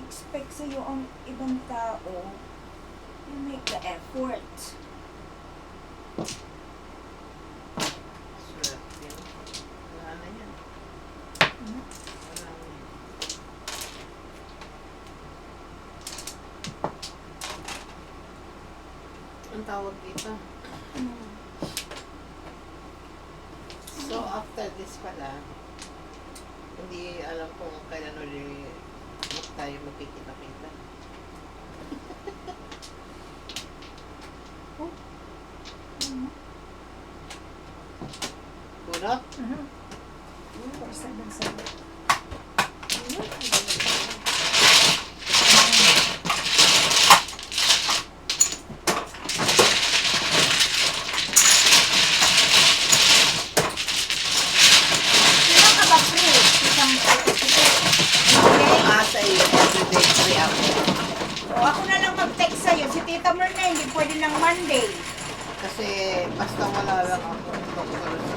expect sa'yo ang ibang tao, you make the effort. Swerte. Wala na yan. Hmm? Wala na yan. Ang tawag dito. Hmm. So, after this pala, hindi alam kung kailan ulit tayo magkikita-kita. Hmm. Kuno? Or 7-7. Kailan ka ba free? Isang Asa iyo, everyday free ako. O ako na lang mag-text sa'yo. Si Tita Myrna hindi pwede ng Monday. Kasi basta wala lang ako doktor sa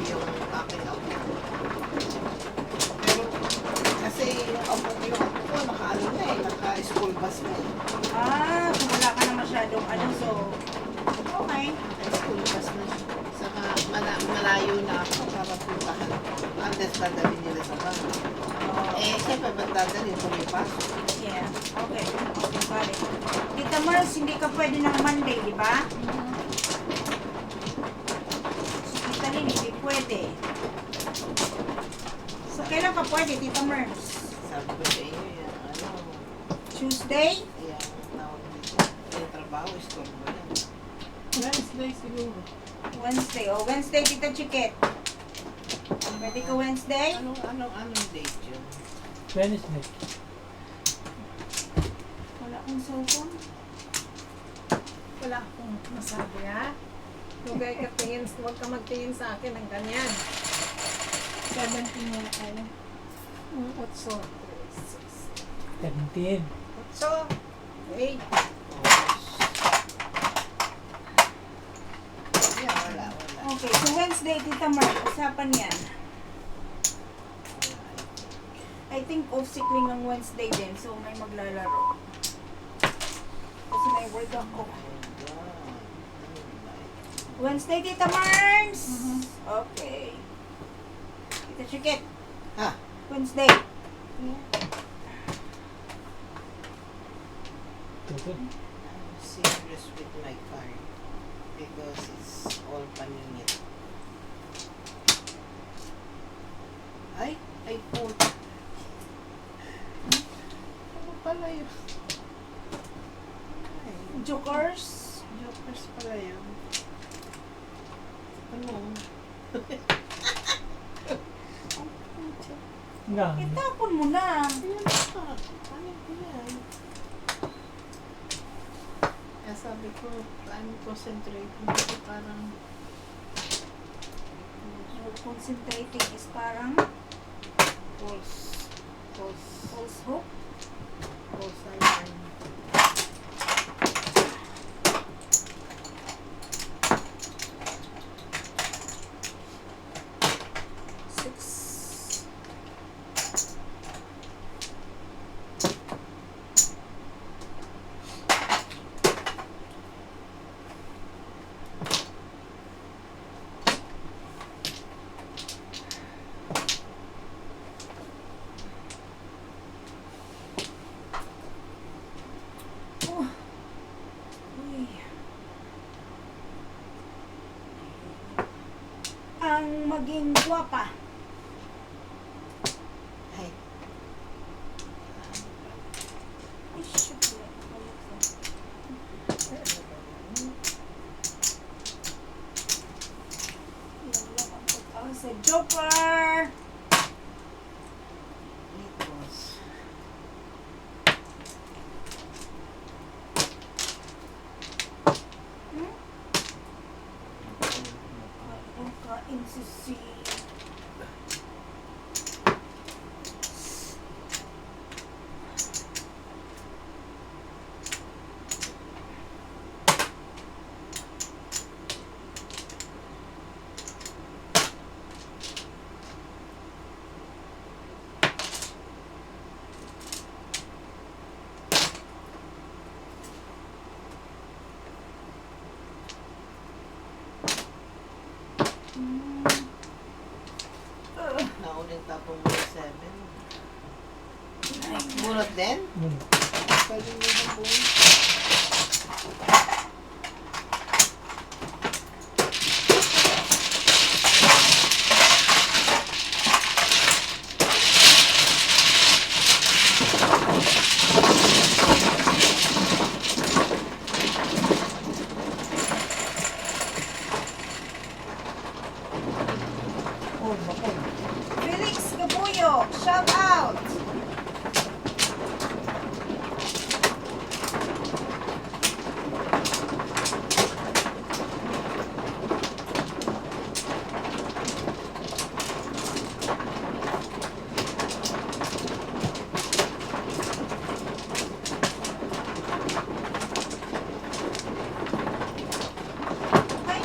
yung aking apo. Pero kasi yung apo ko nakaano na eh, naka-school bus na eh. Ah, kung wala ka na masyadong ano, so okay. Naka-school bus na siya. Saka malayo na ako para puntahan. Unless dadalhin nila sa bahay. Eh, siyempre ba't dadalhin kung may pasok? Yeah, okay. Okay, got it. Tita Mars, hindi ka pwede ng Monday, di ba? Si Tita Lynn, hindi pwede. So, kailan ka pwede, Tita Mars? Sabi ko sa inyo yan, ano, Tuesday? yan, tawag dito. Yung trabaho, store mo yan. Wednesday siguro. Wednesday. O, Wednesday, Tita Chiquet. Pwede ka Wednesday? Anong date yun? Wednesday. Wala akong cellphone. Wala akong masabi ha. Huwag ka tingin, huwag ka magtingin sa akin ng ganyan. 17 na tayo. 8, 17. 8. Yeah, wala. Okay, so Wednesday, Tita Mars, usapan yan. I think off-sick ng Wednesday din, so may maglalaro. Kasi may work ako. Wednesday, Tita Mars! Okay. Tita Chiquet, Ha? Wednesday. Tukod. I'm serious with my card because it's all paningit. Ay po. Ano pala yun? Ay, Jokers. jokers pala yun. Ano? Nga. Itapon mo na. Ayan pa. Ano ko yan? Kaya sabi ko, I'm concentrating kasi parang Concentrating is parang false false hope. alarm. Six. Oh. Uy. Ang maging guwapa. Ay, Ay, shoot. Yan lang ang pag-asa. Joker! it was. Hmm? Ang kain si uling tapong mo 7. Bunot din? Pwede mo yung bunot. Felix Gabuyo, shout out! Ay,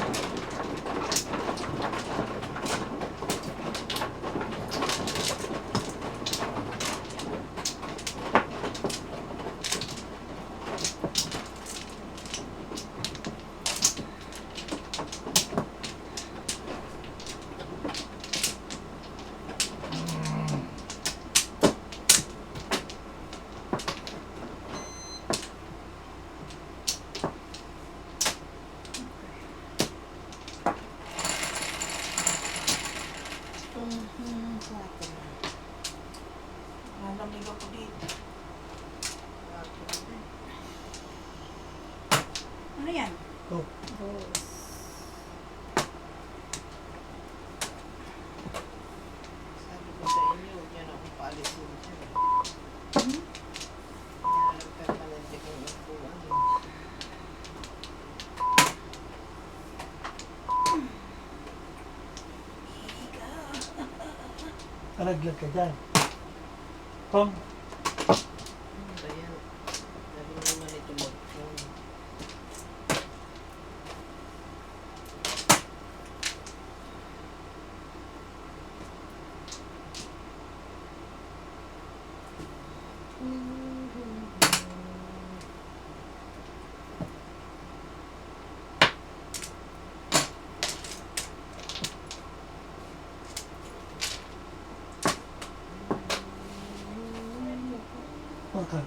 malamig ako dito. Ano yan? Sabi ko sa inyo, huwag niyo na akong paalisin dyan. Hmm? Alam ka palente kong upuan. Alaglag ka dyan. Tom, Ano ba yan? Sabi mo naman ito mag-phone. bakit?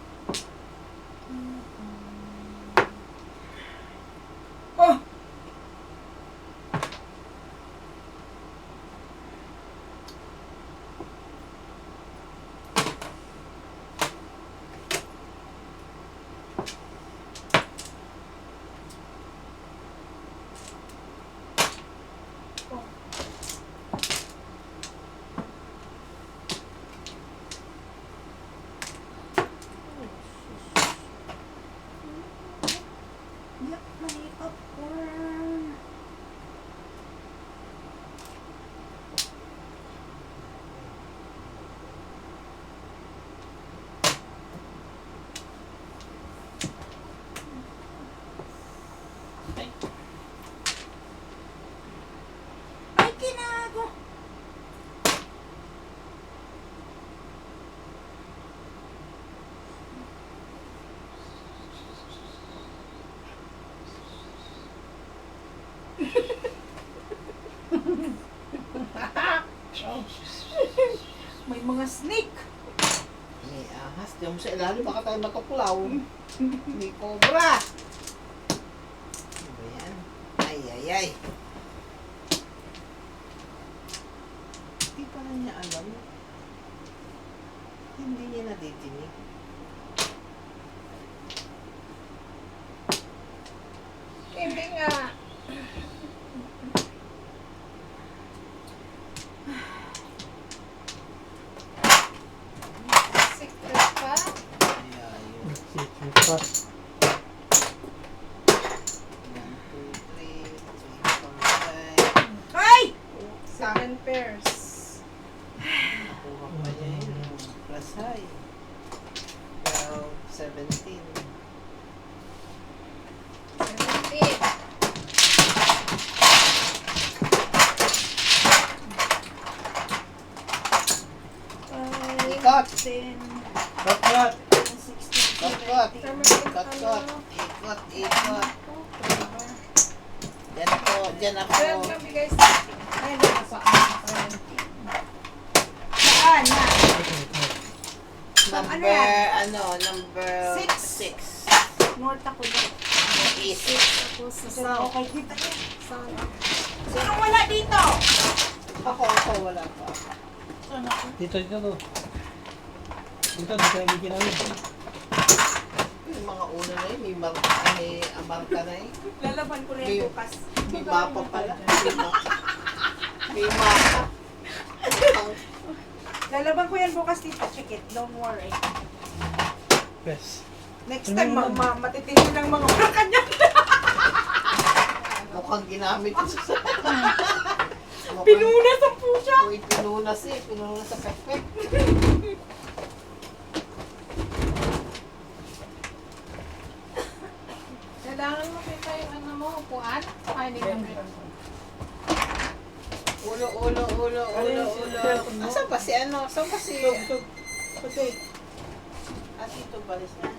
Oh! Yuck, may popcorn. Ay, kinago! May mga snake. May ahas. Diyan mo sa ilalim, baka tayo magkapulaw. May cobra. Ano ba yan? Ay, ay, ay. Hindi pala niya alam. Hindi niya nadidinig. Hindi nga. Secret pa? Ay, ayun. Nagsisip pa. 1, 2, 3, 4, 5. Ay! 7 pairs. Nakuha pa niya yun. Plus high. 12, 17. 17. Ikot! 10, Bakit? 16, Kot-kot! 17. Kot-kot! Ikot! Ikot! Dyan ako! Dyan ako! 12 na bigay sa akin. Ay, nasa 17. Number, ano yan? number Six. 6. North ako doon. East. Tapos sa So, south. okay, kita niya. South. Sinong wala dito? Ako, wala pa. Dito, dito, to. Dito, dito yung bigyan namin. Yung mga una na yun, may amarka na yun. Lalaban ko na May- yung bukas. May mapa pala. May mapa. Lalaban ko yan bukas dito. Check it. Don't worry. Yes. Next time, matitindi ng mga urakan yan. Mukhang ginamit ito sa... Pinunas ang pusa. Uy, pinunas eh. Pinunas sa pekpek. Kailangan mo kita yung ano mo, upuan. Ay, hindi ka Ulo. Asan pa si ano? Saan pa si... Okay. Ah, dito ba siya?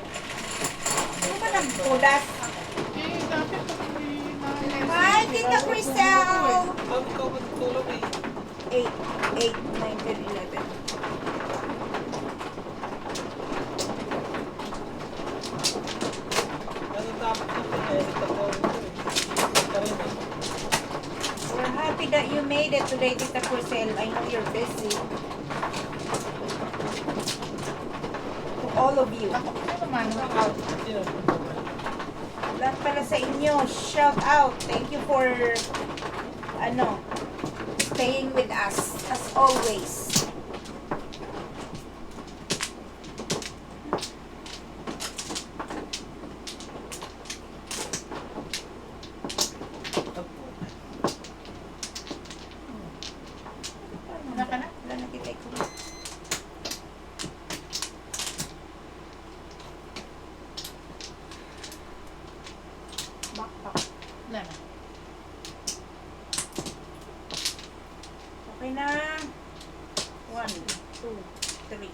Ano ba nagpudas? Eh, dapat pag hindi na... Hi, Tita Crisel! Ang ikaw matutulog eh. 8, 9, 10, 11. Natatapos na ito eh. Nagtatawa ito eh. Ito rin eh. We're happy that you made it today, Tita Crisel. I know you're busy. To all of you. Ano naman? Sino? Lahat pala sa inyo, shout out. Thank you for, staying with us, as always. Wala ka na? Wala na kita ko. Backpack. Wala na. Okay na. 1, 2, 3.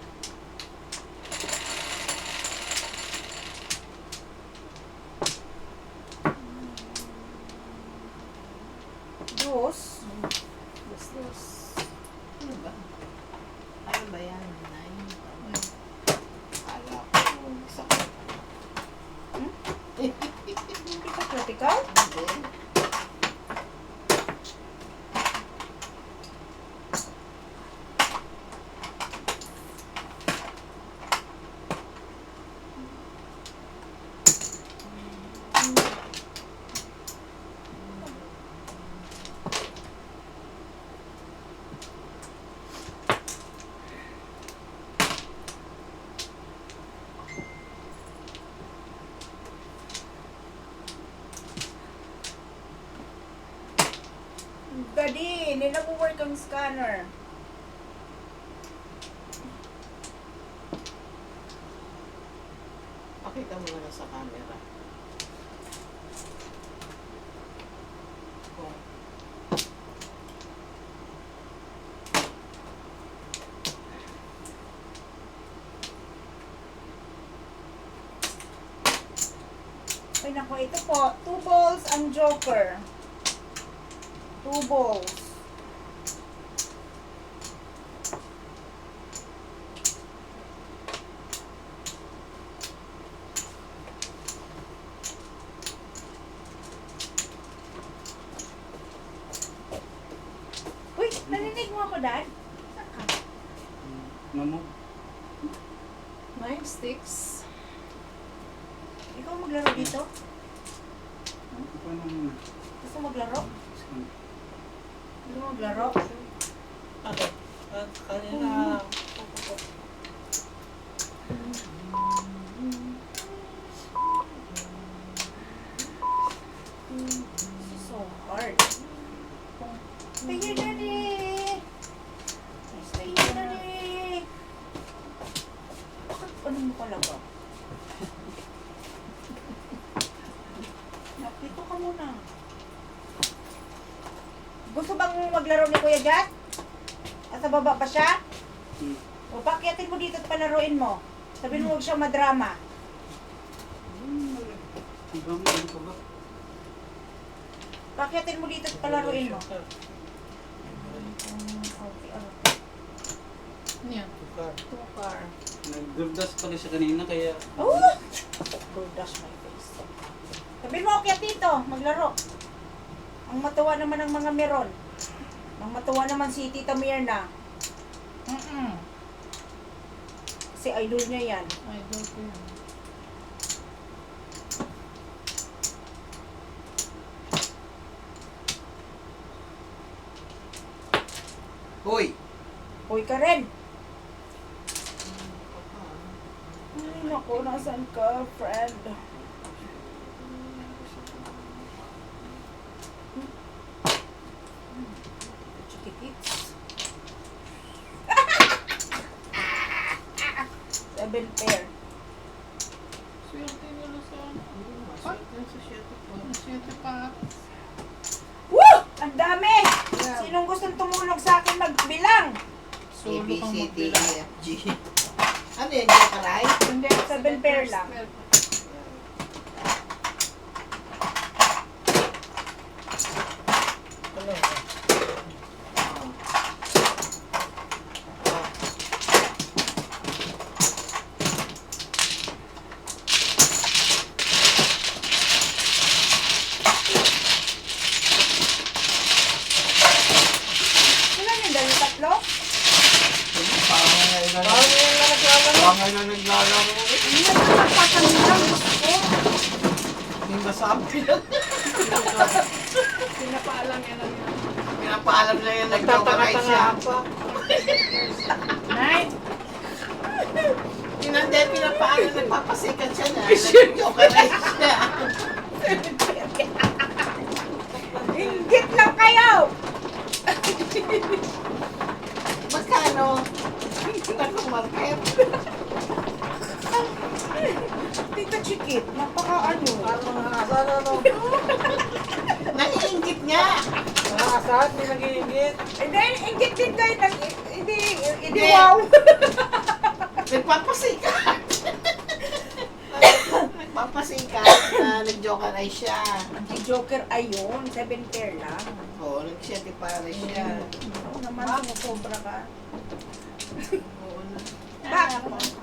Dos. Dos. Ano ba? Ano ba yan? 9. Kala ko. Isa ko. Hindi ka critical? Hindi. Daddy, hindi na po work ang scanner. Pakita mo na sa camera. Oh. Ay nako, ito po. 2 balls ang joker. 2 balls. Uy, narinig mo ako, Dad? Mamo? 9 sticks. Ikaw maglaro dito? Paano muna? Gusto maglaro? Gusto maglaro? Ako. Kanina. This is so hard. Stay here, Daddy! Stay here, Daddy! Bakit ano mo talaga? Dito ka muna. Gusto bang maglaro ni Kuya Jat? At sa baba pa siya? Hmm. O pakyatin mo dito at palaruin mo. Sabihin mo huwag siyang madrama. Ibang ano ka ba? Pakyatin mo dito at palaruin mo. Okay, Yan. Tukar. Tukar. Nagdurdas pala siya kanina kaya Oh! Dash my face. Sabihin mo, akyat dito, maglaro. Ang matuwa naman ng mga meron. Ang matuwa naman si Tita Mirna. Kasi idol niya yan. Idol ko yan. Hoy! Hoy ka rin. Ay, naku, nasan ka, friend? Chikikits. 7 pair. Swerte nila sa ano. Siyete pa. Woo! Ang dami! Yeah. Sinong gustong tumulong sa akin magbilang? A, Solo B, kang C, D, E, magbilang. F, G. Ano yan? Jokeray? Hindi, 7 pair lang. Ano? Ilan yung dalawa, tatlo? Parang ngayon na Parang ngayon na naglalaro. Parang ngayon na naglalaro. Hindi na nagpapakamilang. Hindi masabi lang. Pinapaalam yan ang yan. Pinapaalam na yan, nag-jokeray siya. Nagtatanga-tanga ako. Night! Hindi, pinapaalam, nagpapasikat siya na. Nag-jokeray siya. Inggit lang kayo! Magkano? Tatlong market. Tita Chikit, napaka-ano. Parang mga asan ano. Naiingit niya. Mga asan, hindi nag-iingit. Eh dahil inggit din kayo. Hindi Hindi. wow. Nagpapasikat. Nagpapasikat na nag-jokeray siya. Ang Joker ayun, 7 pair lang. Oo, nag-siyete para siya. Oo naman, sumusobra ka. Oo na. Bakit?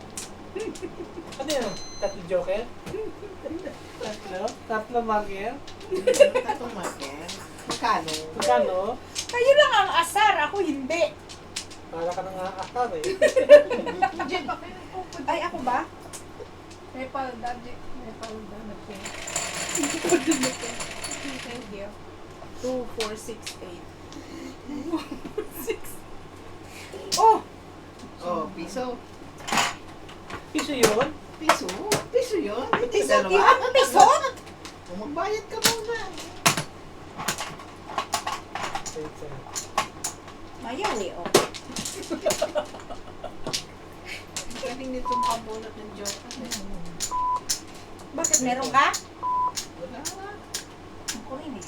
Ano yun? Tatlo joker? Tatlo? Tatlo marker? Tatlong market. Magkano? Magkano? Kayo lang ang asar, ako hindi. Para ka nang aakar eh. Diyan pa kayo pupunta. Ay, ako ba? May palda, may palda na po. Thank you. 2, 4, 6, 8. Oh! Oh, piso. Piso yun? Piso? Piso yun? Hindi Pisot dalawa. yun? Pisot? O, magbayad ka muna. Wait, sir. Mayaw eh, oh. Ang galing nitong pambunot ng joke. Bakit meron ka? Wala na. Ako rin eh.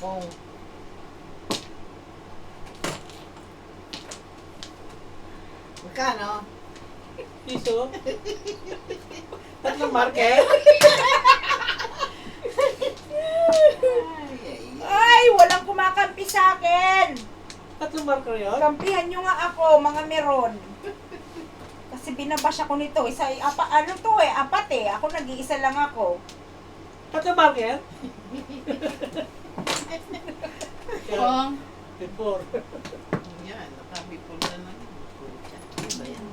Oh. Magkano? Piso? Tatlong marker? Ay, walang kumakampi sa akin. Tatlong marker yun? Kampihan nyo nga ako, mga meron. Kasi binabash ako nito. Ano to eh, apat eh. Ako nag-iisa lang ako. Tatlong marker? Pong. Before. Yan, nakabipol na lang. Ano ba yan?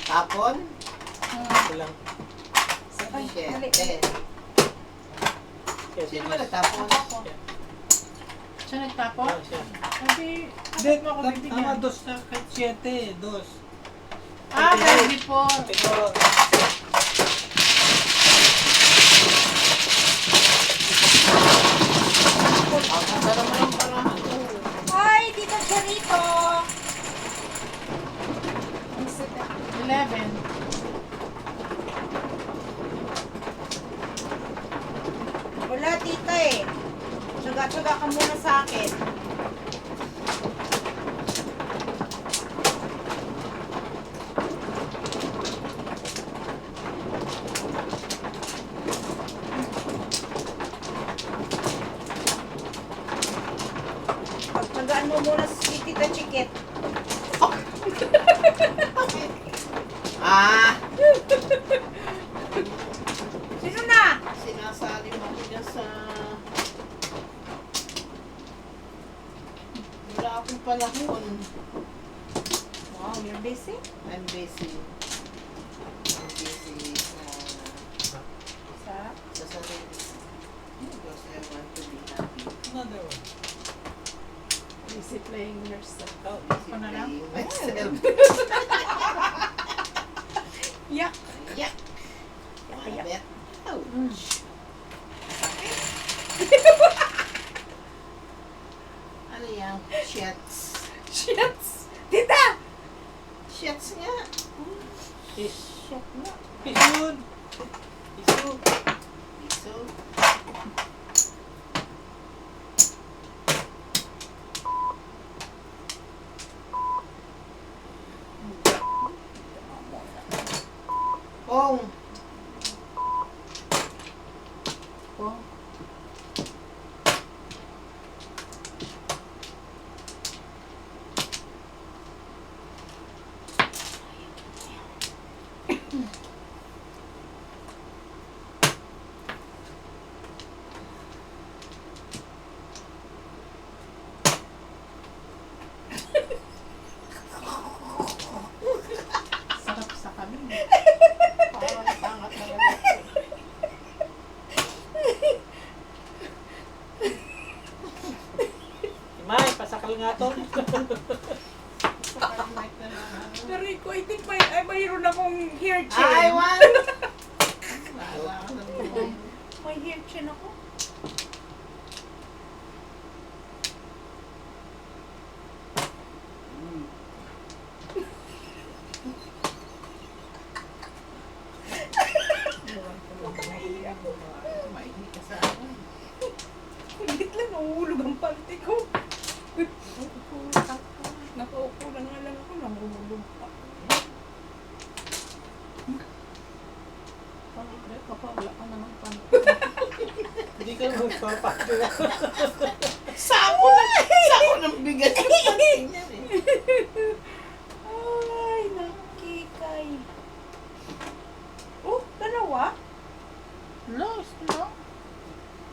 Tapon? Ito lang. Ay, Shit. mali. Sino ba nagtapon? Siya nagtapon? Ah, siya. Kasi, Hindi, mo ako tama bibigyan. dos na kahit 7, dos. Ah, dahil before. Ito. Ang ganda naman yung parahan. Ay, Tita Charito. Ang sita. 11. Wala, tita eh. Tsaga-tsaga ka muna sa akin. Pagtsagaan mo muna si Tita Chikit. Ah! Sino na? Sinasali mo ko dyan sa... Wala akong panahon. Wow, you're busy? I'm busy. I'm busy Sa? sa sarili. Because I want to be happy. Another one. Easy playing yourself. Oh, Busy na lang? playing myself. Yak! Yeah. Yak. Bet. Mm. Ouch. Ano yan? Shits. Shits! Tita! Shits nga. Fish. Shit na. Fish yun. Fish yun. Piso. Pong. Oh. Sarap sa kami. Parang tanga talaga. Imay, pasakal nga to. Parang mic na lang. Pero ko, I think mayroon akong hair chain. I want. Wala ka na buhay. May hair chain ako. Mainit ka sa akin. Kulit lang, nahulog ang panty ko. Nakaupo na nga lang ako, nahulog pa. Kapawala ka naman pa. Hindi ka naman papakil. Sako ng bigat yung pansin yan eh. Ay, nakikay. Oh, dalawa? Lost, no?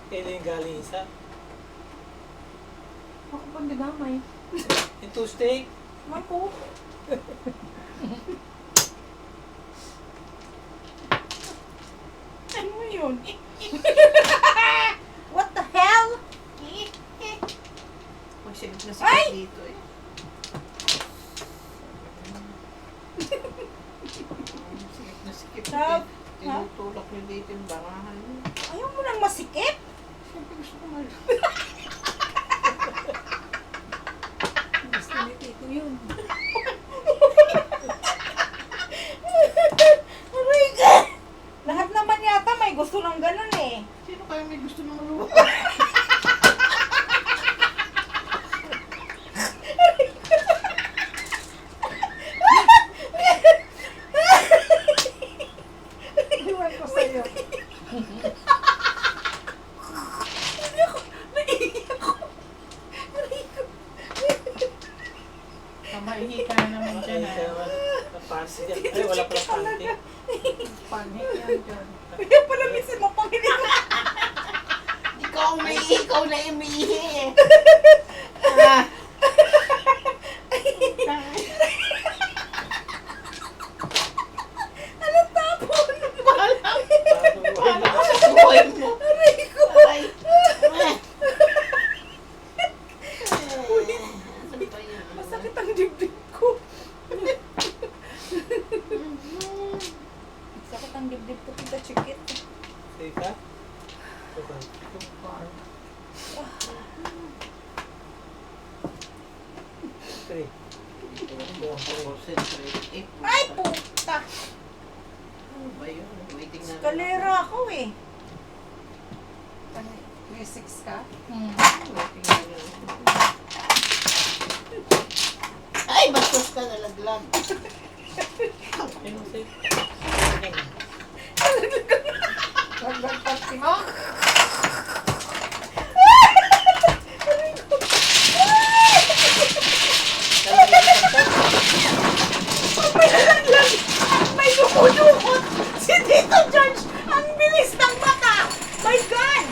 Kailan yung galing isa? Ako pang digamay. Yung two steak. Mako. Ano yun? What the hell? Magsilip na Ay! sikip dito eh. Sikip na sikip. Sab- Tinutulak niyo dito yung bangahan niyo. Ayaw mo nang masikip? Siyempre gusto ko mal. Gusto ni Tito yun. Aray ka! Lahat naman yata may gusto ng ganun eh. Sino kaya may gusto ng lupa? Iwan ko sa'yo. Naiiyak ko. Aray ko. Kamaihi ka na naman dyan Ay, ah. naman. Napansi yan. Ay, wala pala panty. Panhik yan dyan. Kaya pala minsan mo pang Ikaw umiihi, ikaw na umiihi eh. Ah. Ano tapon? Paano ka sa buhay mo? Aray ko. Ay. Saan pa yun? Masakit ang dibdib ko. Sakit ang dibdib ko, Tita Chikit. Teka. Okay. concentrate. Ay, puta! Ano ba yun? Waiting na. Kalera ako eh. May 6 ka? Waiting na lang. Ay, bastos ka nalaglag. Ayun, safe. Hanggang pati mo? May dumudukot! Si Tito George! Ang bilis ng mata! My God!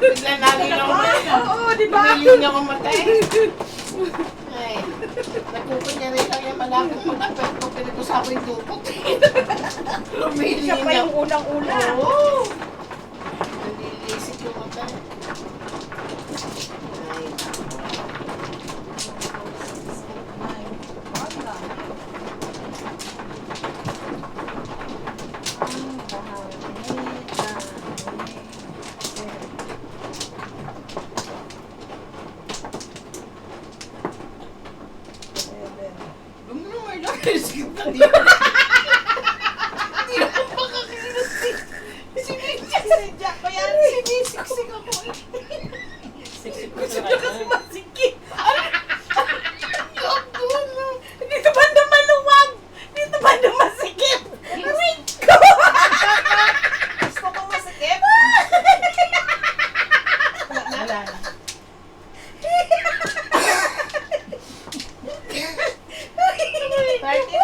Bigla nalilaw na yun. Oo, di ba? Ngayon niya mamatay. Ay, nagpupunyari lang yan malapit mo na pero pinag-usapan yung dupot. Lumili Siya pa niya. yung unang-una. Oo. Nalilisik yung mata. Ay, Lumulungan lang. Sige na dito. Hindi ako makakilos eh. Sinadya ko yan. Sinisiksik ako. Siksik ko Gusto sa niya kasi kanya. masikip. Yung dulo. Dito banda maluwag. Dito banda masikip. Aray ko! Gusto ko masikip? Wala na.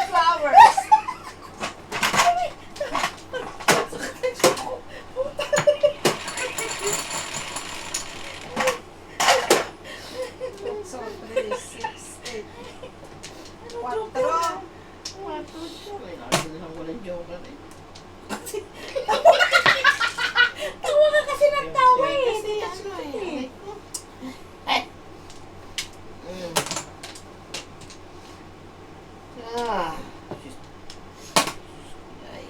Flowers. So, 3, 6, 8. 4. Ay, lagi na lang walang joke eh. Tawa ka kasi ng tawa eh. Kasi ano eh. Eh. Mm. Ah. Ay.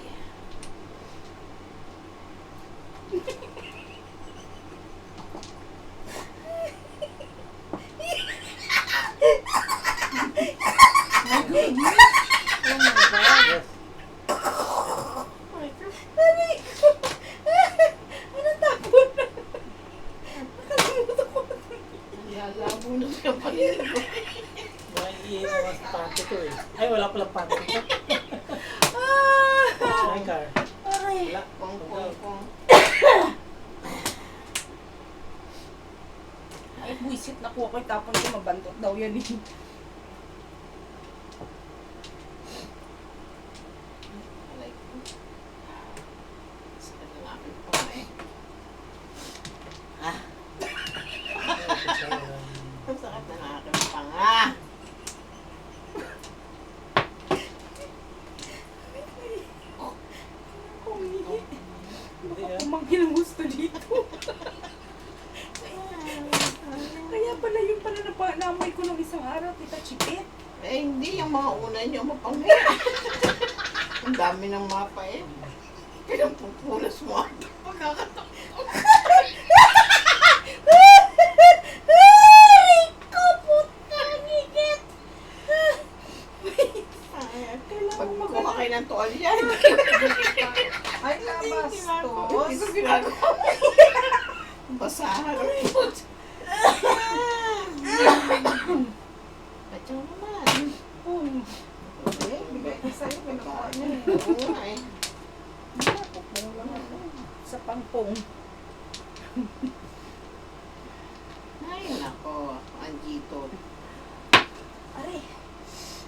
Yes. Aray ko! Anong tapon? Nakalimutan ko. Lalabo na siya paligid ko. May iiwas pati ko eh. Ay, wala palang pati ko. Ah! Ay, car. Aray. Wala. Pong, pong, pong. Ay, buisit na po ako. Tapon ko mabandot daw yan eh. Alay ko. Sakit na aking pong eh. Ah. Ang sakit na aking panga. Kumihi. Hindi Baka ah. pumangkin ang gusto dito. Kaya pala yun pala namoy ko nung isang araw, Tita Chipit. Eh, hindi. Yung mga una niyo mapangi. Ang dami ng mapa eh. Pinampupulas mo ako. Pagkakatak. Aray ko, putang higit. Kailangan Pagkuha kayo ng tuwalya. Ay, Hindi ko kabastos. ginagawa. Basahan. Ba't yung naman? Eh, bigay ko sa'yo. Pinukuha niya eh. Oo nga eh. sa pangpong. Ay, nako. Andito. Aray,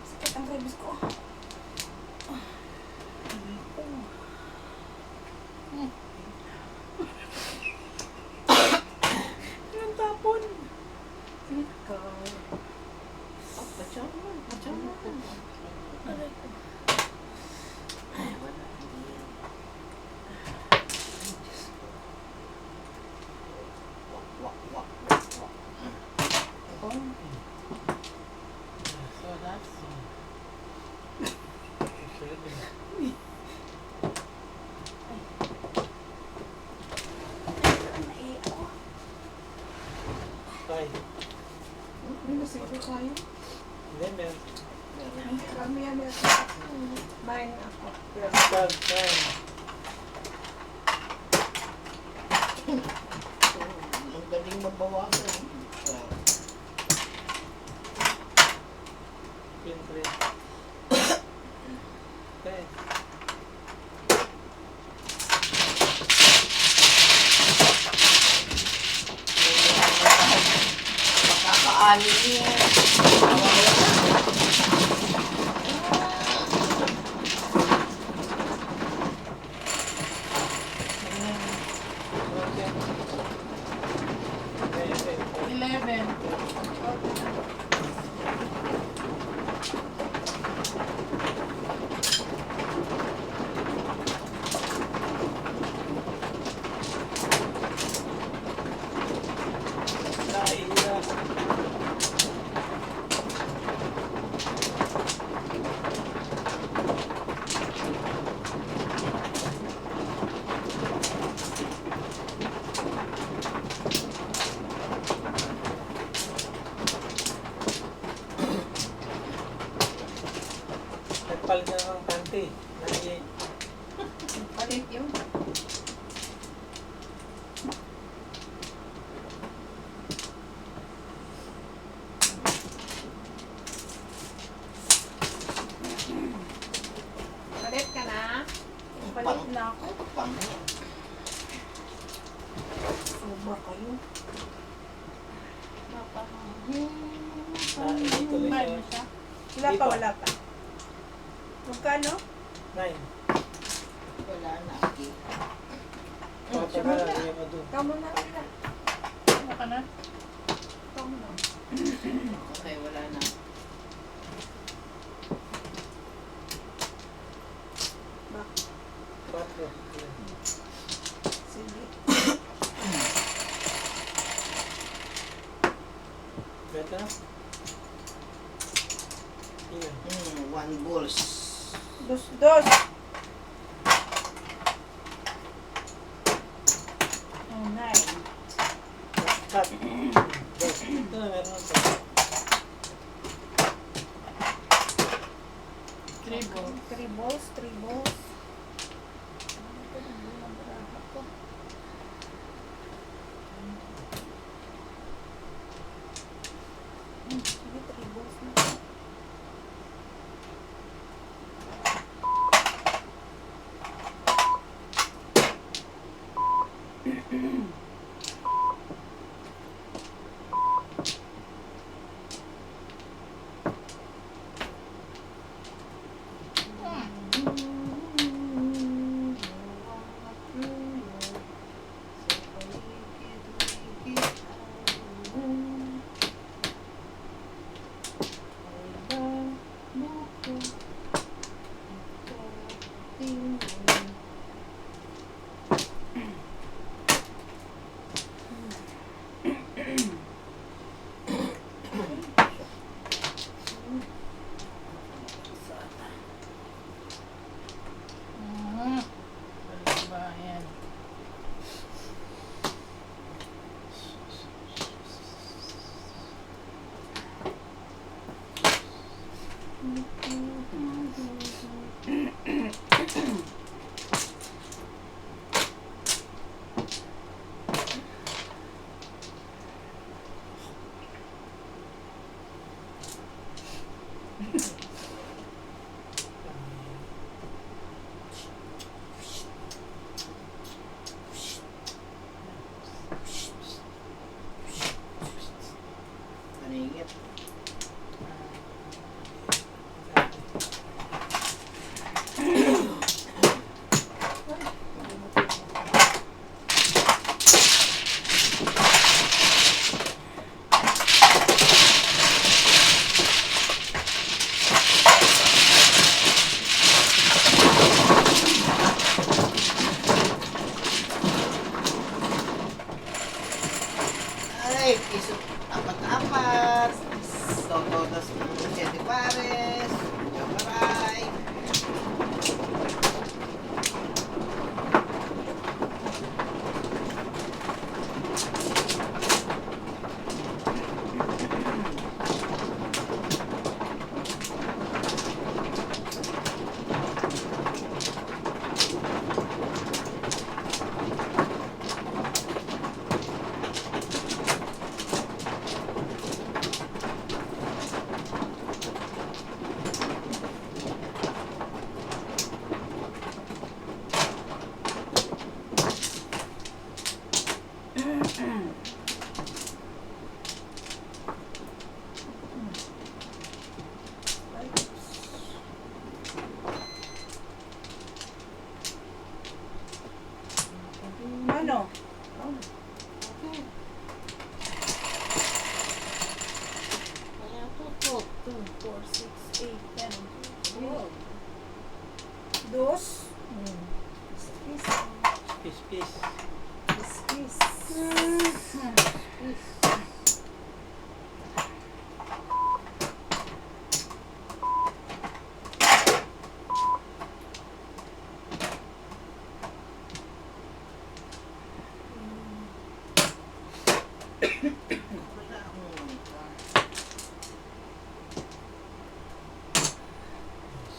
sakit ang ribs ko. Anong tapon? Ikaw. Oh, ba't yung naman? Ba't yung naman? Aray ko. Ay, wala. Hindi yan. Wak, wak, wak, wak, wak. So that's Ay, ako. Kay. May nasito tayo. Hindi, meron. Kami yan yan. Mine ako. 12, 9. Ang galing mabawasan. Pin 3. Okay. Makakaanin niya. Okay, okay. 11. Naiya. Nagpalit na ng panty. Naiya. Palit yun. Palit ka na. Palit na ako. Pang. Sobra kayo. Tuloy Ano siya. siya? Wala Di pa, pa. wala pa. Magkano? 9. Wala na. Papa na lang, hindi mo doon. Ikaw muna. Ano ka na? Ikaw muna. Okay, wala na. Patro. Sige. Beta na? Iyan. 1 balls. Dos, dos. Oh, nine. Cut. Dos. Ito na, meron ito. 3 balls. Three balls, three balls. Sige, three balls na. Paningit. Ay, piso. Apat-apat. Totodas ng 7 pares. Jamaray. Dos. Kiss, Peace, peace. kiss, kiss. Wala akong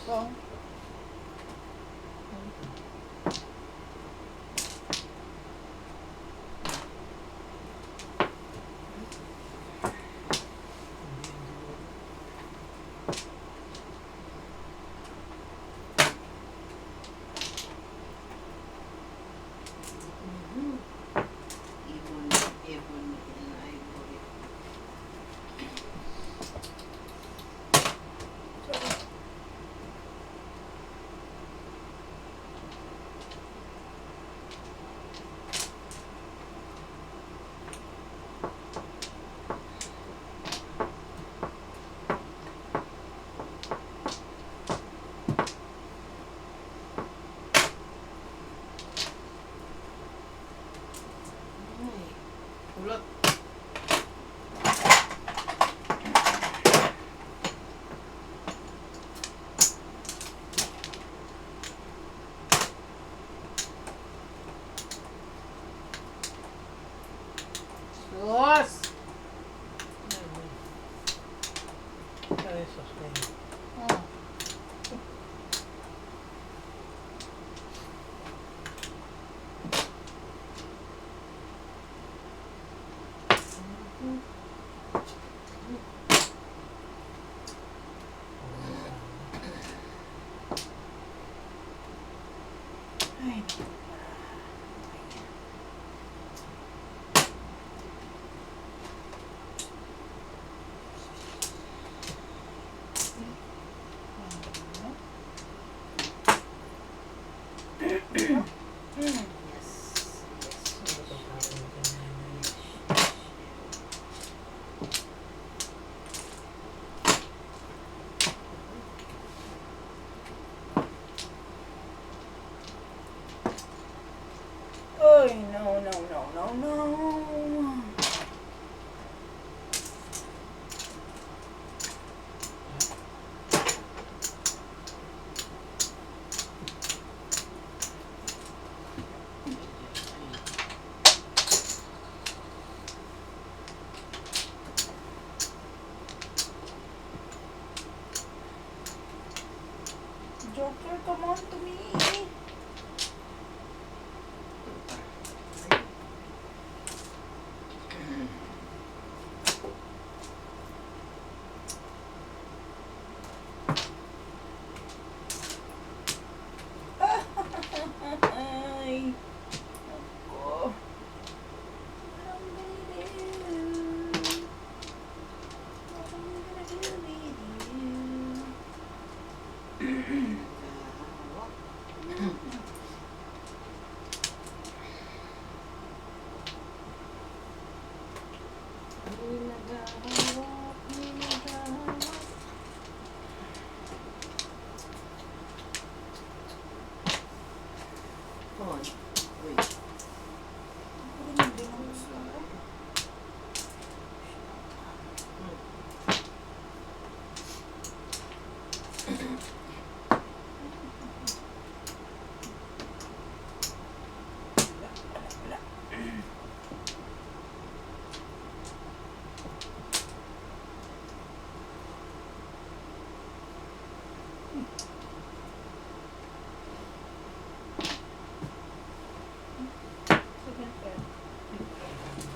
Kong. ibon, ibon, and ivory. Ay, kulot. Sus! Ano yung sauce na yun? Oh. Ay, Yes. Oy, no, no, no, no, no. Joker, come on to me. Ay. Ako. What I'm gonna do? What I'm gonna do with you? Nagahawak, nagahawak. Come on. Wait. Ako rin hindi na gusto ko.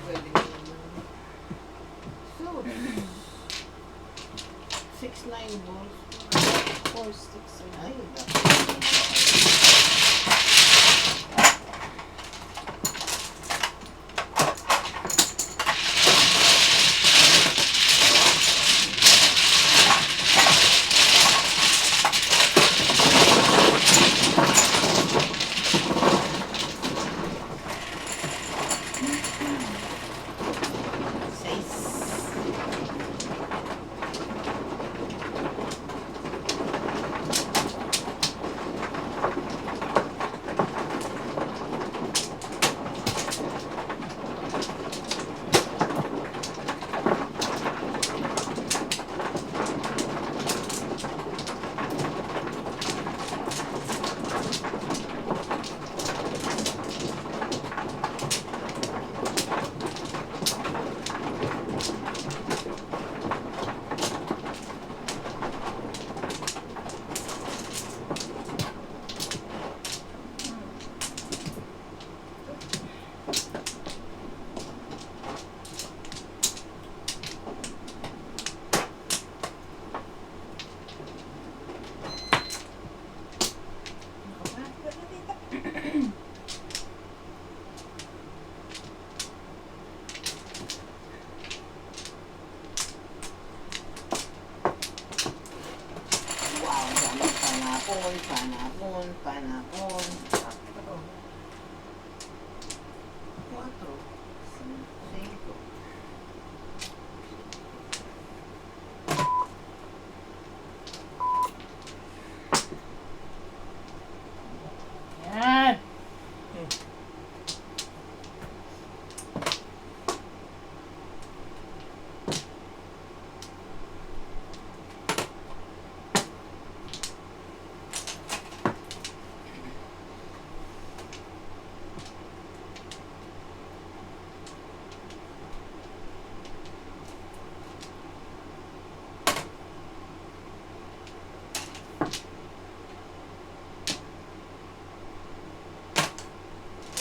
Pwede mo naman. So, 6-9 balls. 4 sticks. Ay, Pineapple, pineapple, pineapple. 4, 5. Yan.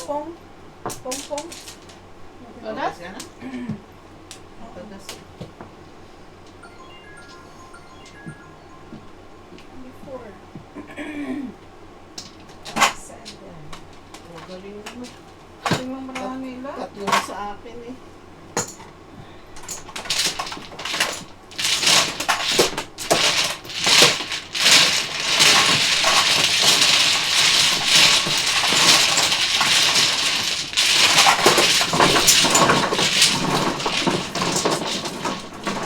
Pong. Pong, pong. Tugas ka na? Tugas. Before. 7. Magaling naman. Galing mo marami nila. Tatlo na sa akin eh.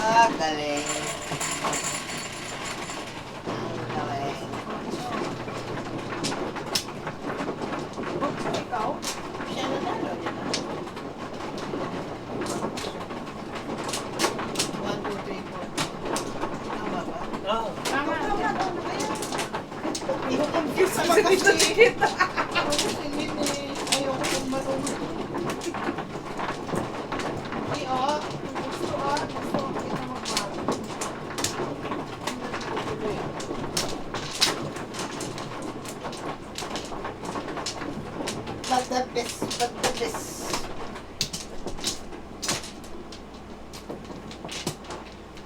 Ah, galing. Ang galing. Ikaw? Siya na lalo, di ba? 1, 2, 3, 4. Tama ba? Ah, Tama. Hindi ko confused naman kasi. Ako hindi eh. Ayoko kung marunong. Hindi, oh. Gusto, oh. Gusto ko kita magbago. But the best, but the best.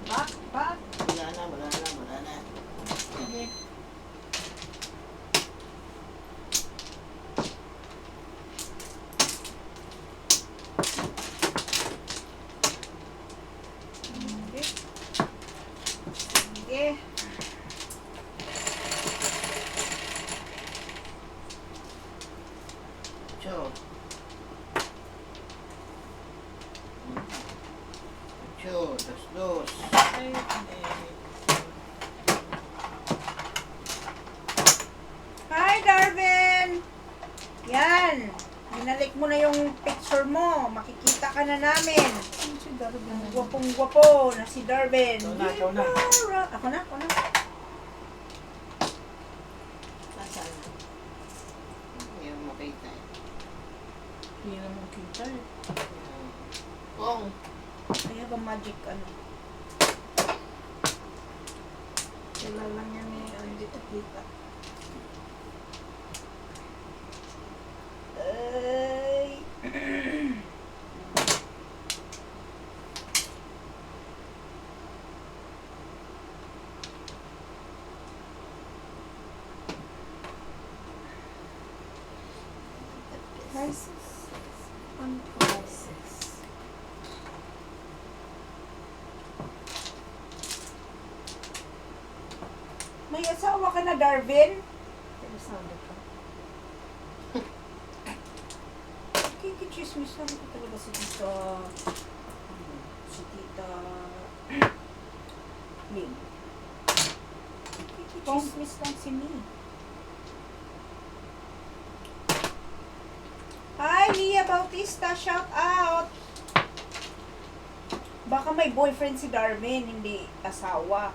Back, back. Wala na, wala na, wala na. Sige. Sige. Sige. Ocho. 8, 2. Ay, Hi, Darwin! Yan. Binalik mo na yung picture mo. Makikita ka na namin. si Darwin. Ang gwapong-gwapo na si Darwin. Ikaw na. Ako na, ako na. Nasaan na? Hindi mo makita eh. Hindi na makita eh. Kung. I have a magic ano. Kilala niya ni Andy Takita. Ay. Crisis. Ano crisis? May asawa ka na, Darwin? Interesado ka. Kikichismis lang ko talaga si Tita... Si Tita... Ming. Kikichismis lang si Ming. Hi, Lia Bautista! Shout out! Baka may boyfriend si Darwin, hindi asawa.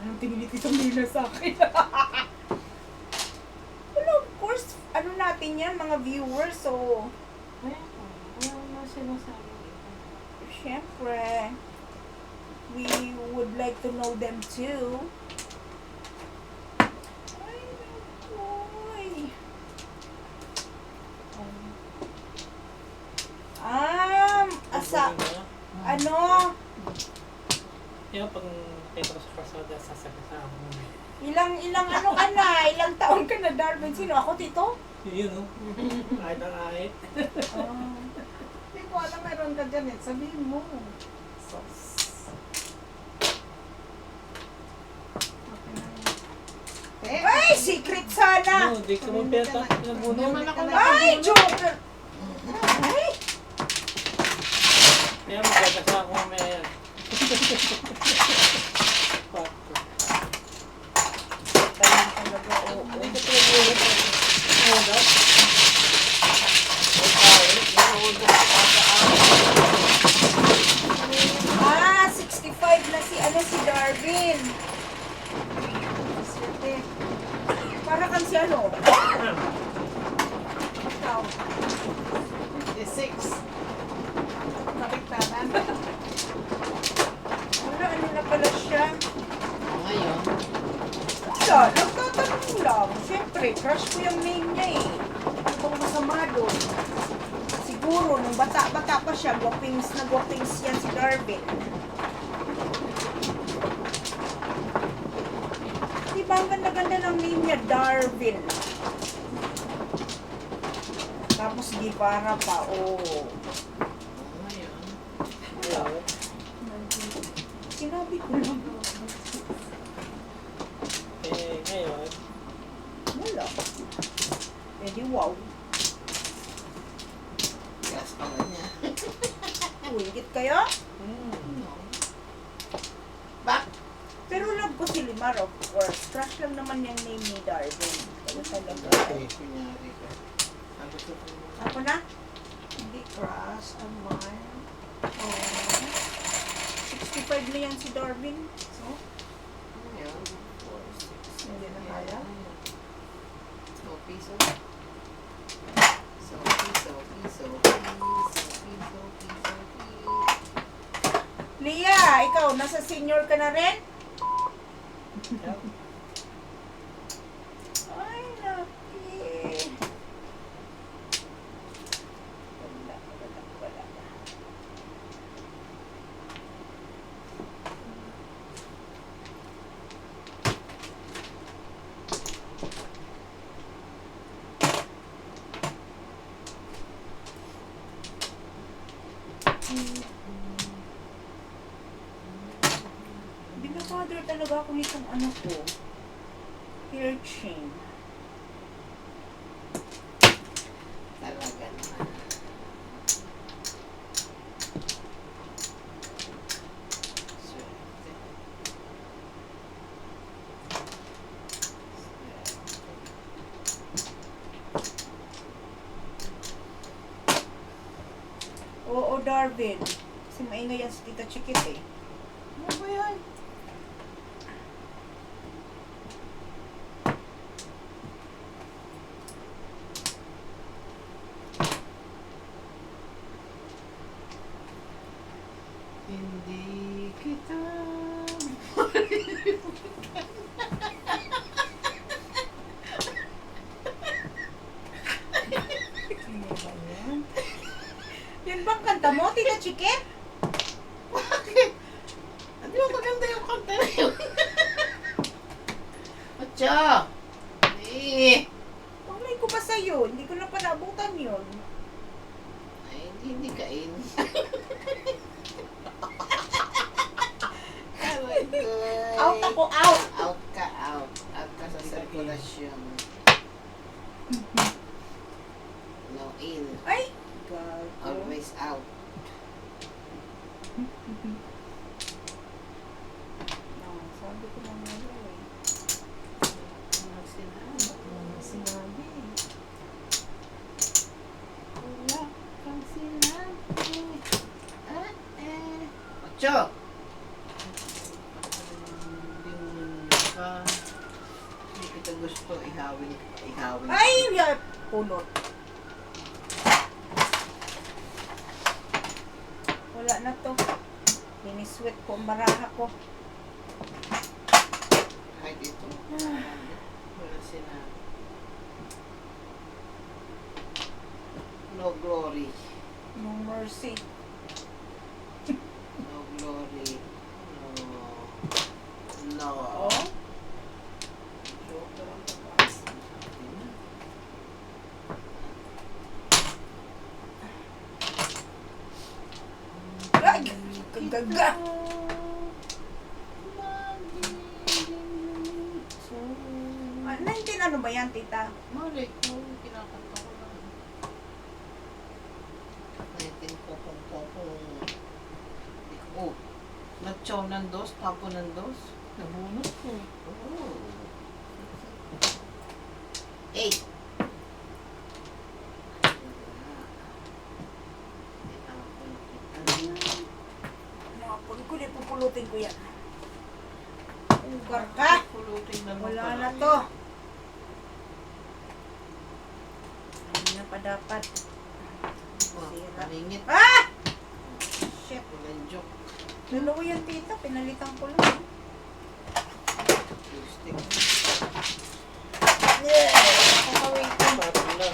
Ang tingin ni Tita Mila sa akin. Well, of course, ano natin yan, mga viewers, so... Ano na sinasabi dito? Siyempre, we would like to know them too. Ay, nakoy. Ano? Yung pag Petro sa Pasada, sasakasama mo. Ilang ano ka na? Ilang taon ka na, Darwin? Sino? Ako, Tito? Yun, no? Kahit ang kahit. Ah. Hindi ko alam meron ka dyan eh. Sabihin mo. Sos. secret sana. No, di ka mo peta. Hindi man ako Ay, Joker! Ay! Kaya magkakasama ko may... Pato. Tayo talaga, oo. Hindi ka pinag-ulit. Ano daw? Okay, nahuhulog ka sa 65 na si Darwin. Swerte. Para kang si ano? Ikaw. 56. Kaliktaran. Wala, ano na pala siya? Ngayon, Wala, nagtatanong lang. Siyempre, crush ko yung name niya eh. Ano bang masama doon? Siguro, nung bata-bata pa siya, gwapings na gwapings yan si Darwin. Diba ang ganda-ganda ng name niya, Darwin. Tapos Gipara pa, oh. ngayon, Ayun. Sinabi ko lang. Eh, ngayon, Wala. Eh di wow. gas pa ba niya? Uwingit kayo? No. Bak! Pero love ko si Limar, of course. Crush lang naman yung name ni Darwin. Ano talaga? Okay, kunyari ka. Sabi ko po, Ako na? Hindi crush. Admire. Oh. 65 na yan si Darwin. So, ngayon, Hindi na kaya. so, piso. So, piso, piso, piso. Leah, ikaw, nasa senior ka na rin? Ay, laki. Wala. Binafather talaga ako nitong ano ko. Hair chain. Talaga naman. Swerte. Oo, Darwin. Kasi maingay yan si Tita Chikit eh. Ano ba yan? Hindi kita. Ano ba yan? Yan bang kanta mo, Tita Chikit? Bakit? Hindi ba maganda yung kanta na yun? Atcha! Eh! Pangay ko ba sa'yo? Hindi ko na pa naabutan yun. Ay, hindi kain. Oh my God. Out ako, out! Out ka, out. Out ka sa sirkulasyon. No in. Ay! Gago. Always out. No, sabi ko lang wala eh. Ano sinabi? Sinabi. Wala kang sinabi. Ocho! Hindi kita gusto ihawin. Ay! Ya, pulot. Wala na to. Sinisweat ko ang baraha ko. Kahit ito. Wala sinabi. No glory. No mercy. No glory. No. No. Oh? Joker ang taas. Ay! Kagaga! Ah, 99 yan, tita? Mali ko, kinakanta ko lang. Natin ko kung oh, nagchaw ng dos, tapo ng dos. Nabunot ko. Oh. 8. Mga puli, pupulutin ko yan. Ugar ka! Pulutin na mo Wala pala. na to. Hindi na pa dapat. Oh, Sira. Maringit. Ah! Shit. Walang joke. Dalawa yan, tita. Pinalitan ko lang. Stick. Yeah! Kakawin ko. Parang na.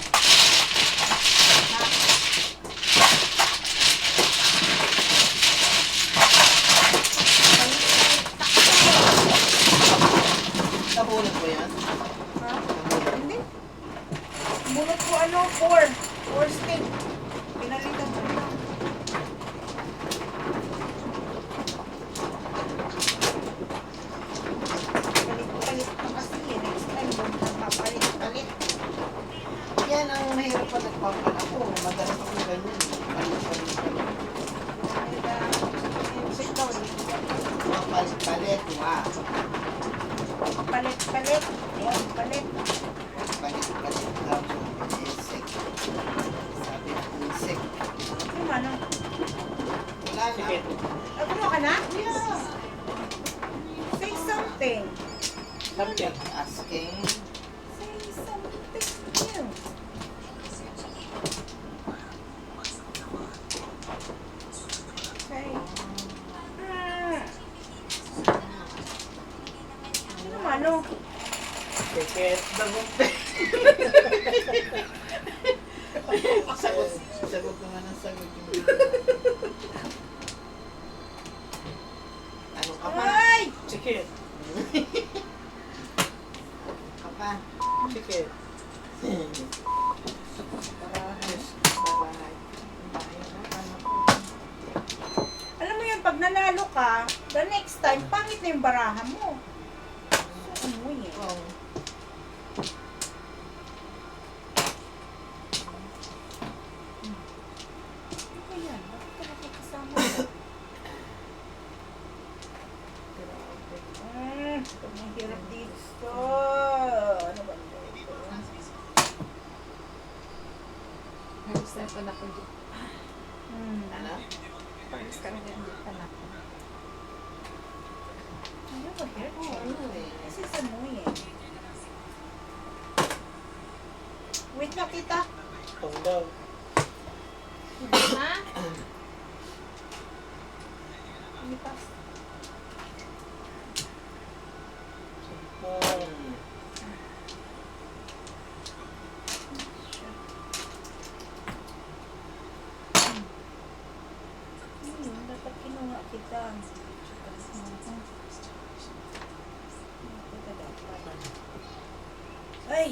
Nahulog ko yan. Ha? Nahulog. Hindi. Bunot ko ano, 4. 4 stick. Pinalitan ko lang. Palit-palit pa kasi eh. Next time, huwag na papalit-palit. Yan ang mahirap pa nagpapalako. Madalas ako ganyan. Palit-palit-palit. Sit down. Palit-palit. Wow. Palit-palit. Ayan, palit. Palit-palit daw sa insect. Sabi ng insect. Yung ano? Wala na. Sige. Nagano ka na? Yeah. Say something. Subject. Asking. Say something. Say. Ano ano? Ticket. Dagumpe. Sagot. Sagot naman ang sagot. Ano ka pa? Ay! Ticket. Ka pa? Ticket. Barahay. Alam mo yun, pag nanalo ka, the next time, pangit na yung baraha mo. So, ano yun? Oh. Ano ba yan? Bakit ka nakakasama? Pag mahirap dito. Ano ba dito? Halos na ito na ko dito. Ano? Halos ka na dito na ko. Ano ba here? Oh, ano eh. This is annoying. Wait na kita. Tong daw. Ha? Lipas. Dapat kinuha kita. Kita dapat. Ay!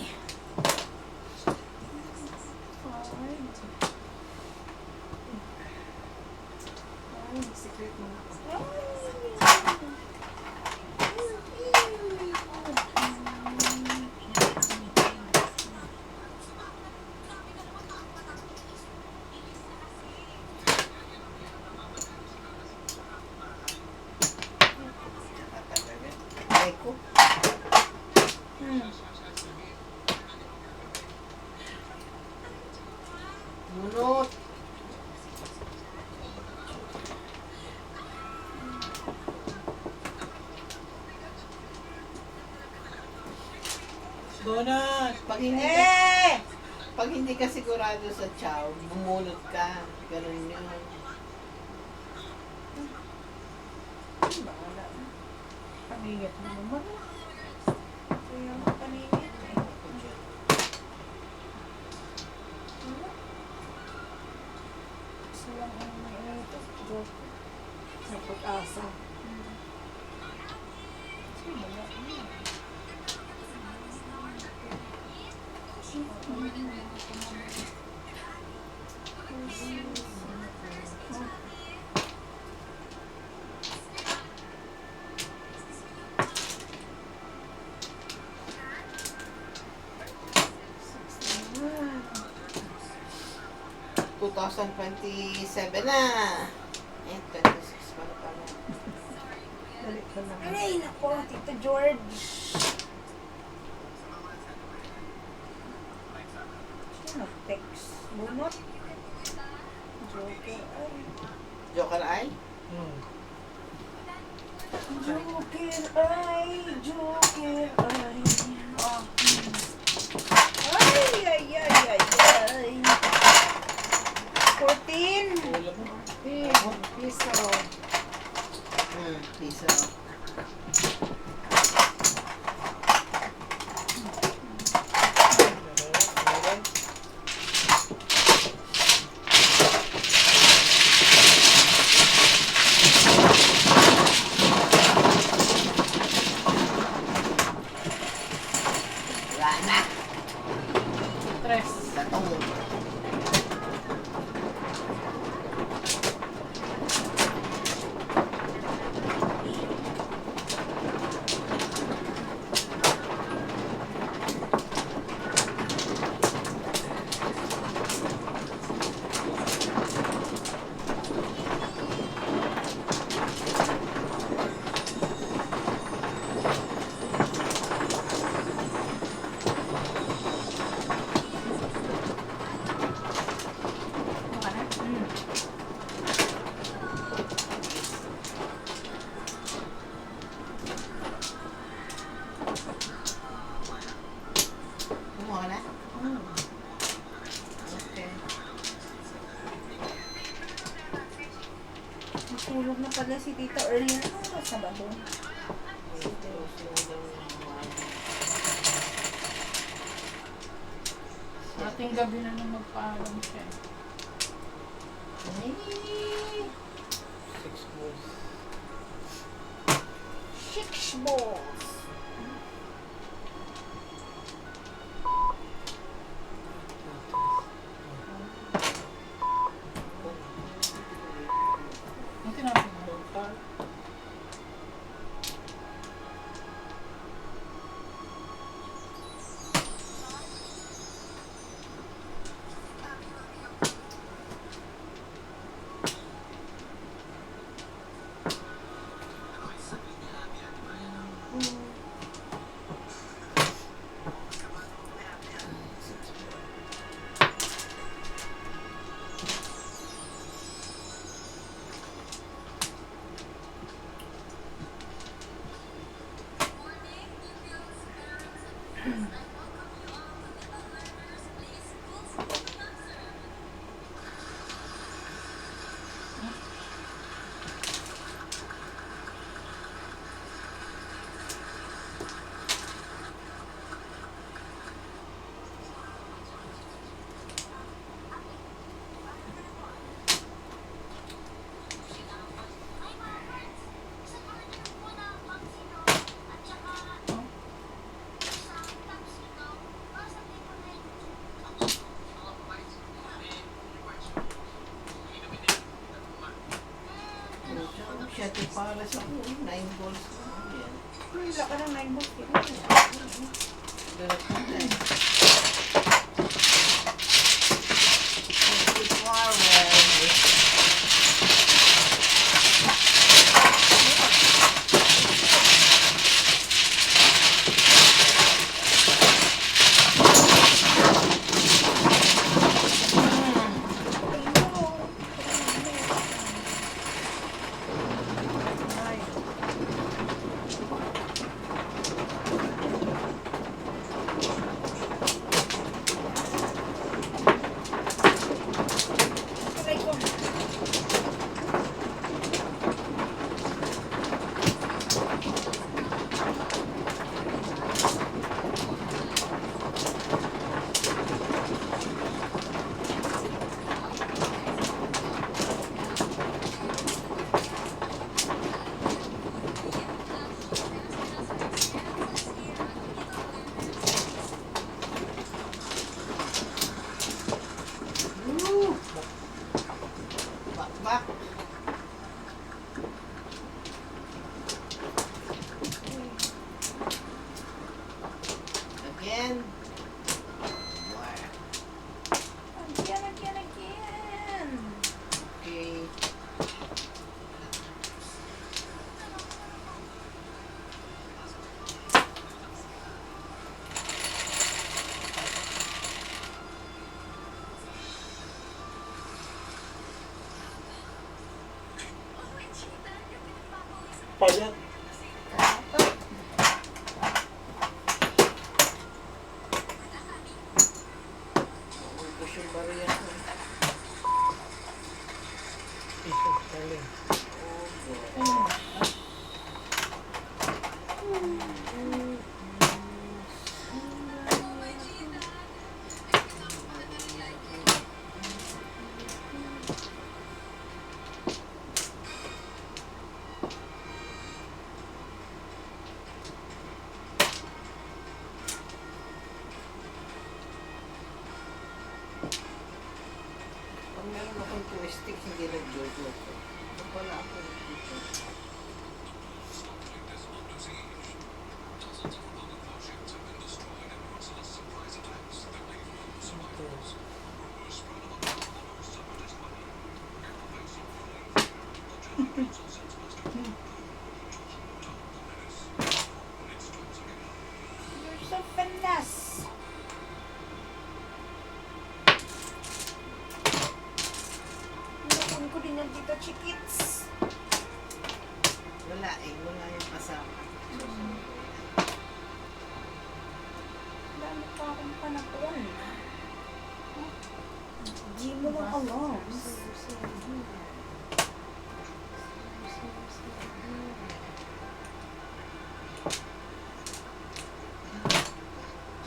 Ay, secret mo na ako. Ay ko. Bunot. Donut! Pag hindi ka sigurado sa chow, bumulot ka. Ganun yun. Bahala. Paningit mo naman. Kaya mo paningit eh. Wala. Gusto lang ang may ito. Joke. Sa pag-asa. Kasi wala na. 2027 na. Eh, 26 pa na pala. Balik ko lang. Ay, nako, Tito George. Sino text? Bunot? Joker, ay. Joker ay? Joker, ay. Joker, ay. Ah. Ay, ay, ay, ay, ay. 14. Piso. Piso. Meron. Wala na. Tres. Latong. Kumuha ka na? Okay. Matulog na pala si Tita earlier. Ano sa ba doon? Ating gabi na nang magpaalam siya. Ay. 6 balls. Six balls. Ang tinapin mo. Total. Siyete para sa 9 balls. Yan. Wala ka ng 9 balls. Ganap natin. 24 Ay. Payat. Ubus yung bariya ko. Iso, galing. Pag meron akong twistic, hindi nag-jojo ko. Pag wala ako dito. You're so finesse. Nakon ko din yan dito, chikits. Wala eh, wala yung kasama. Dami pa akong panahon. Di mo ng alarms.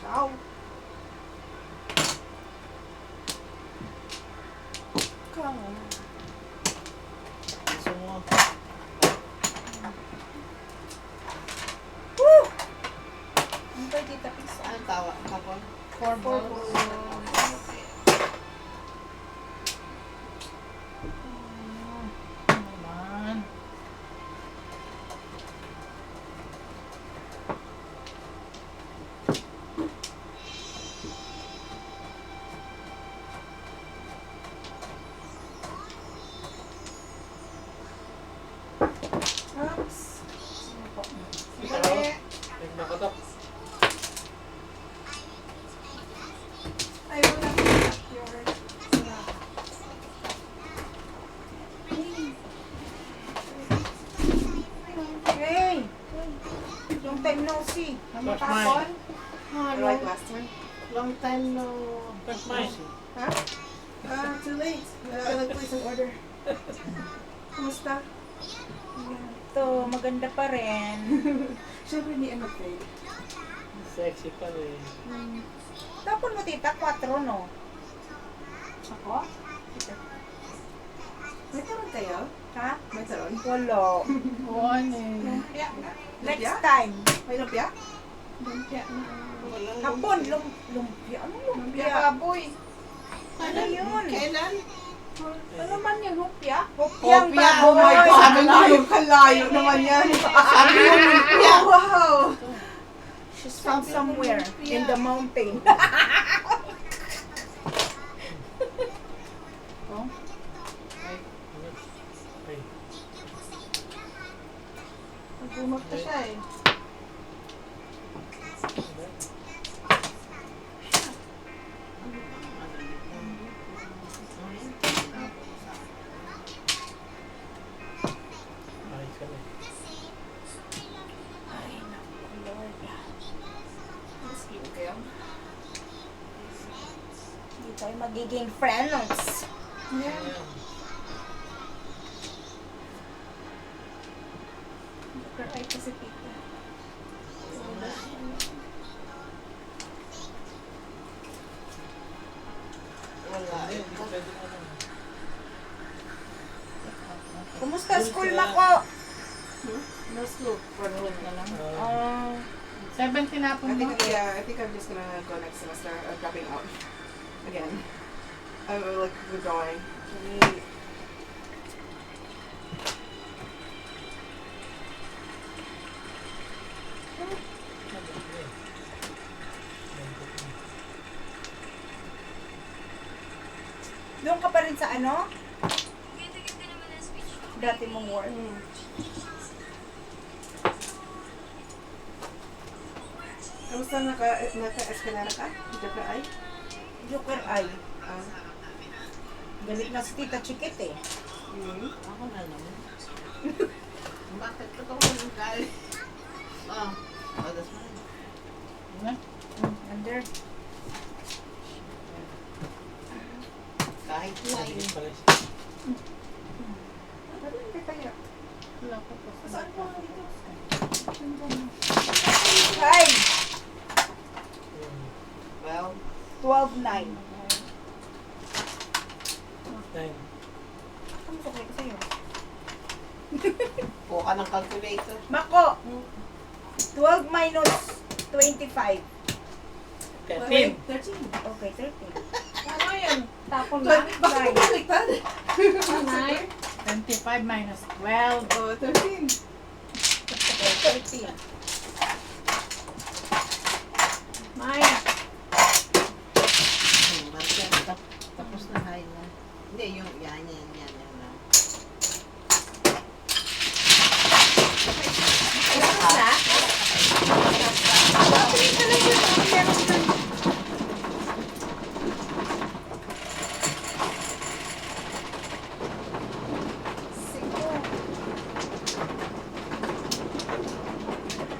Ciao. Kang. Gusto mo? Woo! Ang pwede dito, pizza. Anong tawa? Kapon? Four balls. Naman. Oops. Dali. Nakatok. Ay, wala ko sa backyard. Hey! Long time no see. Ano That's tapon? Ah, You like last time? long time no. That's mine. Ha? Ah, too late. Wala ka nag-place ang order. Kumusta? Ito, maganda pa rin. Siyempre hindi ano fade. Sexy pa rin. Tapon mo tita, 4 no? Ako? May taron kayo? Ha? May taron? Wala. One eh. Lumpia na. Next time. May lumpia? Lumpia na. Hapon, lumpia. Anong Lumpia lumpia? baboy. Ano yun? Kailan? Ano man yung hupya? Hopya, Hupyang oh my baboy. God. Sabi layo, kalayo naman yan. Sabi mo lumpia. Wow! She's from somewhere in the mountain. Oh, Ay, nagbumak na siya eh. ayos ka na. Ay, naku, Lord. Mas cute kayo. Hindi tayo magiging friends. Yeah. Pero ay kasi tita. Wala. Hindi pwede ano. Kumusta school mo ko? No slow. Forward na lang. Ah, 7 tinapon mo? I think I'm just gonna go next semester. I'm dropping out again. I'm like withdrawing. doon ka pa rin sa ano? Dati mong work. Kamusta naka-eskalera ka? Joker ay? Joker ay. Ah, Galit na si Tita Chikit eh. mm. Ako na naman. Bakit ito ka ng galing? Oh, that's fine. Under. Kahit Mabilis nine. pala siya. Ano yung kaya? Wala ko pa. Saan po ang dito? 5. Well, 12-9. 9. Ano sa ko sa'yo? kuha ka ng calculator. Mako. 12 minus 25. 13. 13. Okay, 13. Ano yan? Tapon na? Bakit mo baliktad? 9. 25 minus 12. Oh, 13. Okay, 13. Maya. Marcia, tapos na high na. Hindi, yung yan na.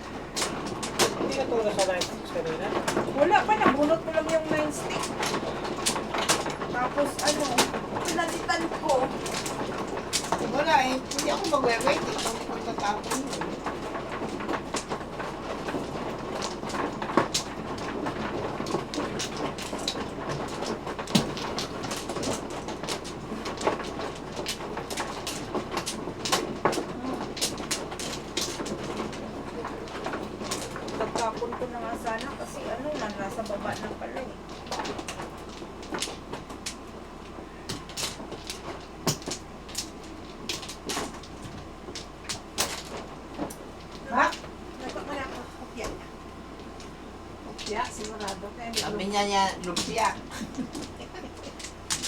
Hindi ka tulad sa 96 kanina. Wala pa, nabunot ko lang yung 9 stick. Tapos ano, pinalitan ko. Wala eh, hindi ako mag-wait. Ikaw ko tatapon yun. Pagkapon ko na nga sana kasi ano, nasa baba na pala eh. Ha? Nagpapala ako. Yan. Yeah, sigurado. Sabi niya, lumpia.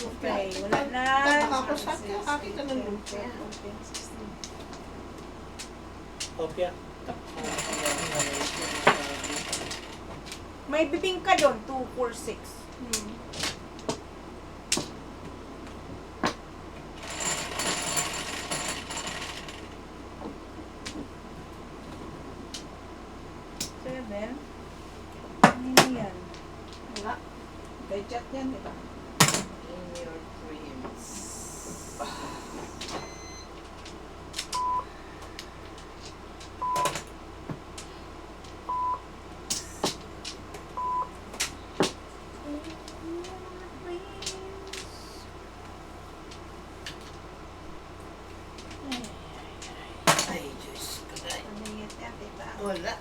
Okay, wala na. Tapos kakakita ng lumpia. Kopya. May bibingka doon, 2, 4, 6. Seven. Ano yan? Wala. Kay chat yan, di ba? In your dreams. Ay, Diyos ko na. Ano yan, tita? Wala.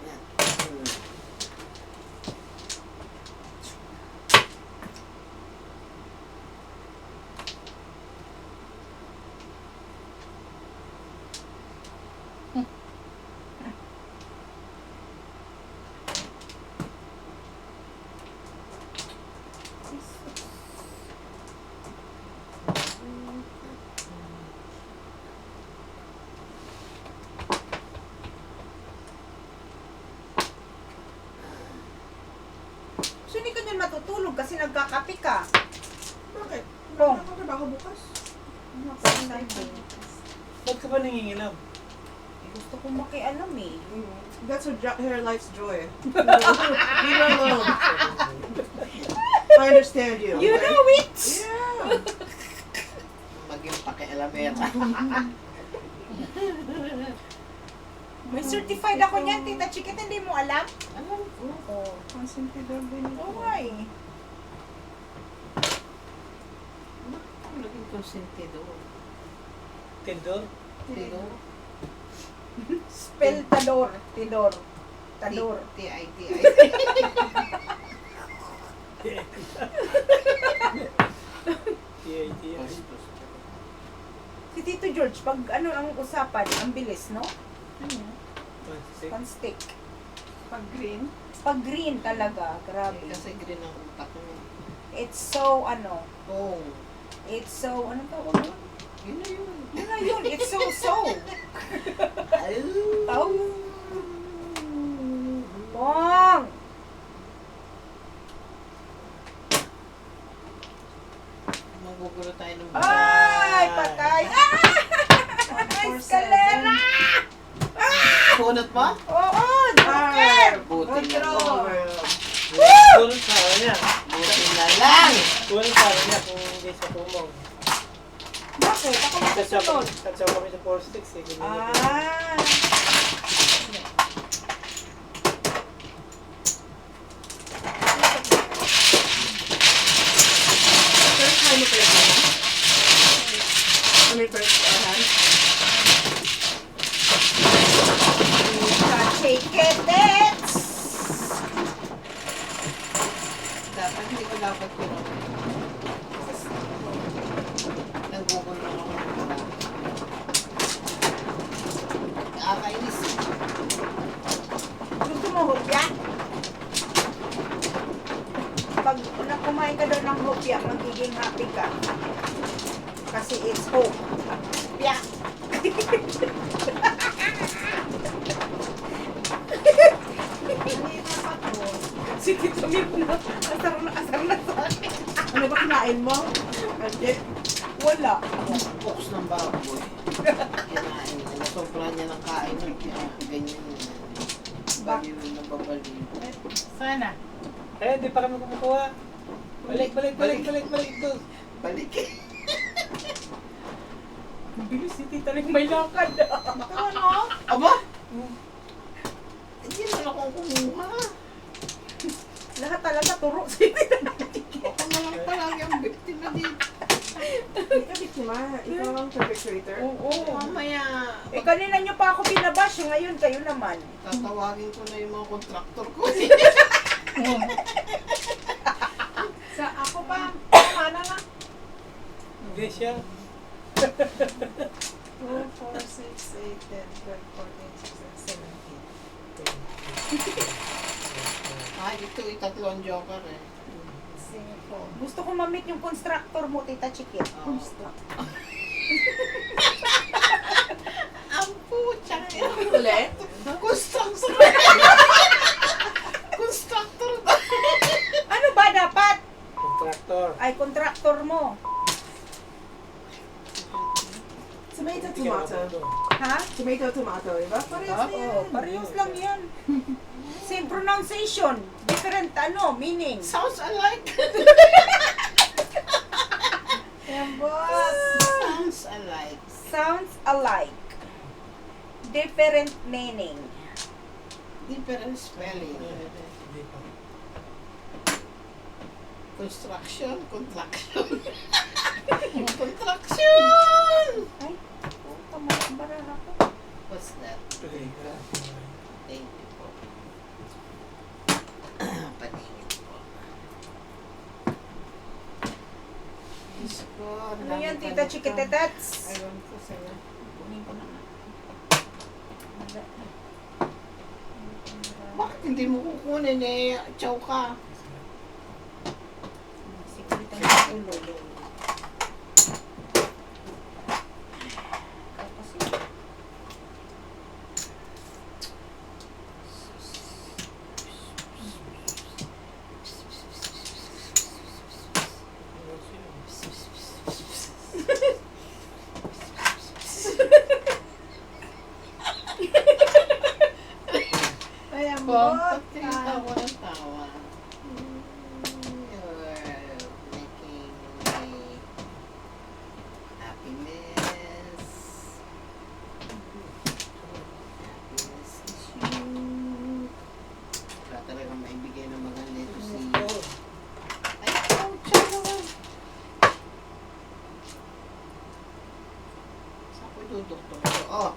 Yan. So, hindi ka dyan matutulog kasi nagkakape ka. Bakit? Kung? Wala akong trabaho bukas. Ba't ka ba nangingilam? Gusto kong makialam eh. That's her life's joy. Leave her alone. I understand you. You okay? know it! Yeah. Maging pakialamera. May certified ako niyan, Tita Chiquit, hindi mo alam? Alam ko. Oo. Consentidor din ito. Oo nga eh. Ano naging konsentidor? Tindor? Tidor? Spell Tador. Tidor. Tador. T-I-T-I. T-I-T-I. Si Tito George, pag ano ang usapan, ang bilis, no? Pan-stick. Pag green. Pag green talaga, grabe. Kasi green ang utak mo. It's so, ano, Oh. it's so, ano tawag mo? Yun na yun. Yun na yun, it's so. Tao. Bong! Magugulo tayo ng Ay, patay! Ah! Escalera! Bunot mo? Oo, Joker! Buti na lang. Tulong sa niya. Buti na lang. Tulong sa niya kung hindi siya tumong. Bakit? Ako makasunod. Tatsaw kami sa 4-6 eh. Ah. First time mo pala ba? Ano yung first hand? Ka-chiketets! Dapat hindi ko dapat pinong. Nag-google lang ako ng para. Nakakainis. Gusto mo hopya? Pag kumain ka doon ng hopya, magiging happy ka. Kasi it's hope. Hopya! Si Tito Mirna, asar na sa akin. Ano ba kinain mo? Anje? Wala. Box ng baboy. Kinain ko. Sobra niya ng kain. Kaya ganyan yun. Baliw na babaliw. Sana. Eh, di pa kami kumukuha. Balik doon. Balik. Bilis si Tita Ling may lakad. Ano? Aba? Hindi naman ako kumuha. Lahat talaga turo si Tita Ling. Ako na lang palagi ang biktima dito. Hindi ka biktima. Ikaw ang perpetrator. Oo. Mamaya, Eh kanina nyo pa ako binabash, ngayon kayo naman. tatawagin ko na yung mga kontraktor ko. Sa ako ba? Mana na? Hindi siya. 2, 4, 6, 8, 10, 12, 14, 16, 17. Ah, ito itatlo ang joker eh. Gusto ko ma-meet yung constructor mo, Tita Chikit. Oh. Ang putsang yan. Ulit? Constructor. Constructor ba? Ano ba dapat? Contractor. Ay, contractor mo. Tomato, Hindi ka tomato. doon. Ha? Tomato, tomato. Diba? Parehas na yan. Oo, parehas lang yan. Same pronunciation. Different meaning. Sounds alike. Yan, boss. Sounds alike. Sounds alike. Different meaning. Different spelling. Hindi pa. Construction, contraction. Contraction! Ay, tama ako. What's that? Thank you po. Paningin po. Diyos ko, ang Ano yan, dami Tita pa Chikitetats? nito. Ayun ko sa'yo. Kunin ko na nga. Bakit hindi mo kukunin eh? Chow ka. Sikrit ang ulo. Kasi, Ayan, Bom, bot. ba't kayo tawa ng tawa? You're making me happiness. Happiness is you. Wala talagang maibigay ng mga nito si... Ay, ouch! Saan ko dudukto ito? Oh!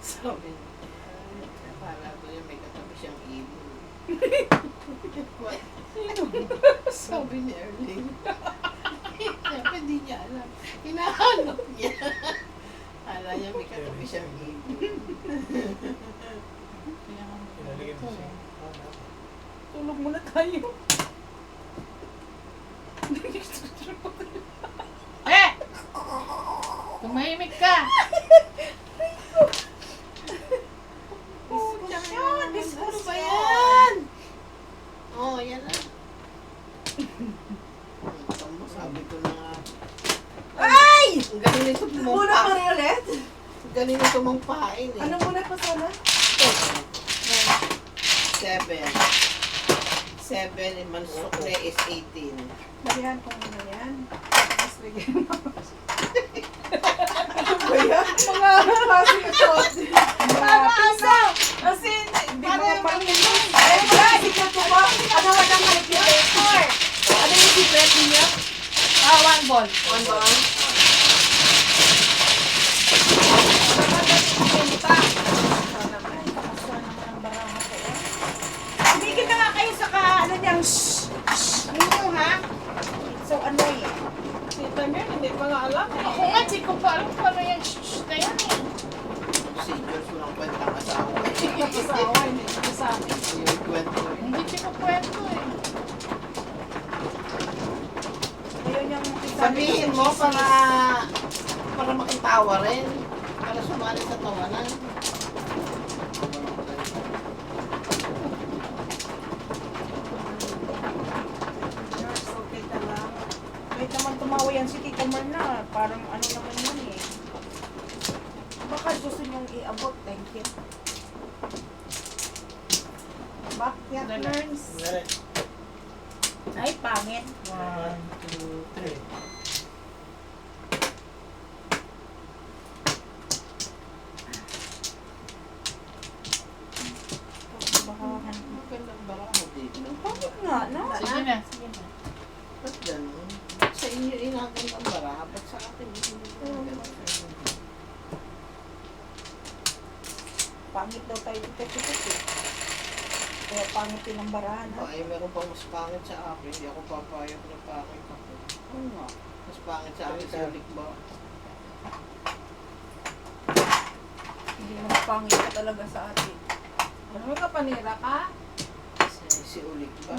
Sabi niya, akala ko yung may katabi siyang ibon. What? Sabi ni Erling. Sabi hindi niya alam. Hinahanap niya. Akala niya may katabi siyang ibon. Pinalagyan mo siya. tulog muna tayo. Eh! Tumahimik ka! Diskusyon! Ang galing nito Muna pumumpa. pa rin ulit? Ang galing nito mumpain eh. Ano muna pa sana? 7. 7 and mansukle is 18. Lagyan ko muna yan. Tapos lagyan mo. Ba yan? Mga klase ito. Asa! Kasi hindi mo panginoon. Ay, wala. Secret ko ba? Ano ka ng calculator? Ano yung secret niya? 1 ball. One ba? Tumigil na nga kayo sa ano niyang shh ninyo ha. So annoying. Tita Mel, hindi pa nga alam eh. Ako nga, di ko pa alam kung ano yung shh na yan eh. Si Diyos walang kwentang asawa. Asawa, hindi ko sa akin. Yung kwento eh. Hindi ko kwento eh. Ngayon yung Sabihin mo para makitawa rin. Para sumali sa tawanan. nurse, okay ka lang. Kahit naman tumawa yan si Tita Marna, parang ano naman yan eh. Baka gusto niyong iabot, thank you. Backyard nurse. Dali. Ay, pangit. 1, 2, 3. Bahahan. Magandang baraho dito. Bakit nga, na? Sige na, sige na. Ba't ganun? Sa inyo inagandang baraho. Ba't sa akin hindi Pangit daw tayo dito. Kaya pangit din ang barahan, ha? Ay, meron pa mas pangit sa akin. Hindi ako papayag na pangit ako. Oo nga. Mas pangit sa akin si Ulik ba? Hindi mas pangit ka talaga sa atin. Ano ka, panira ka? Si Ulik ba?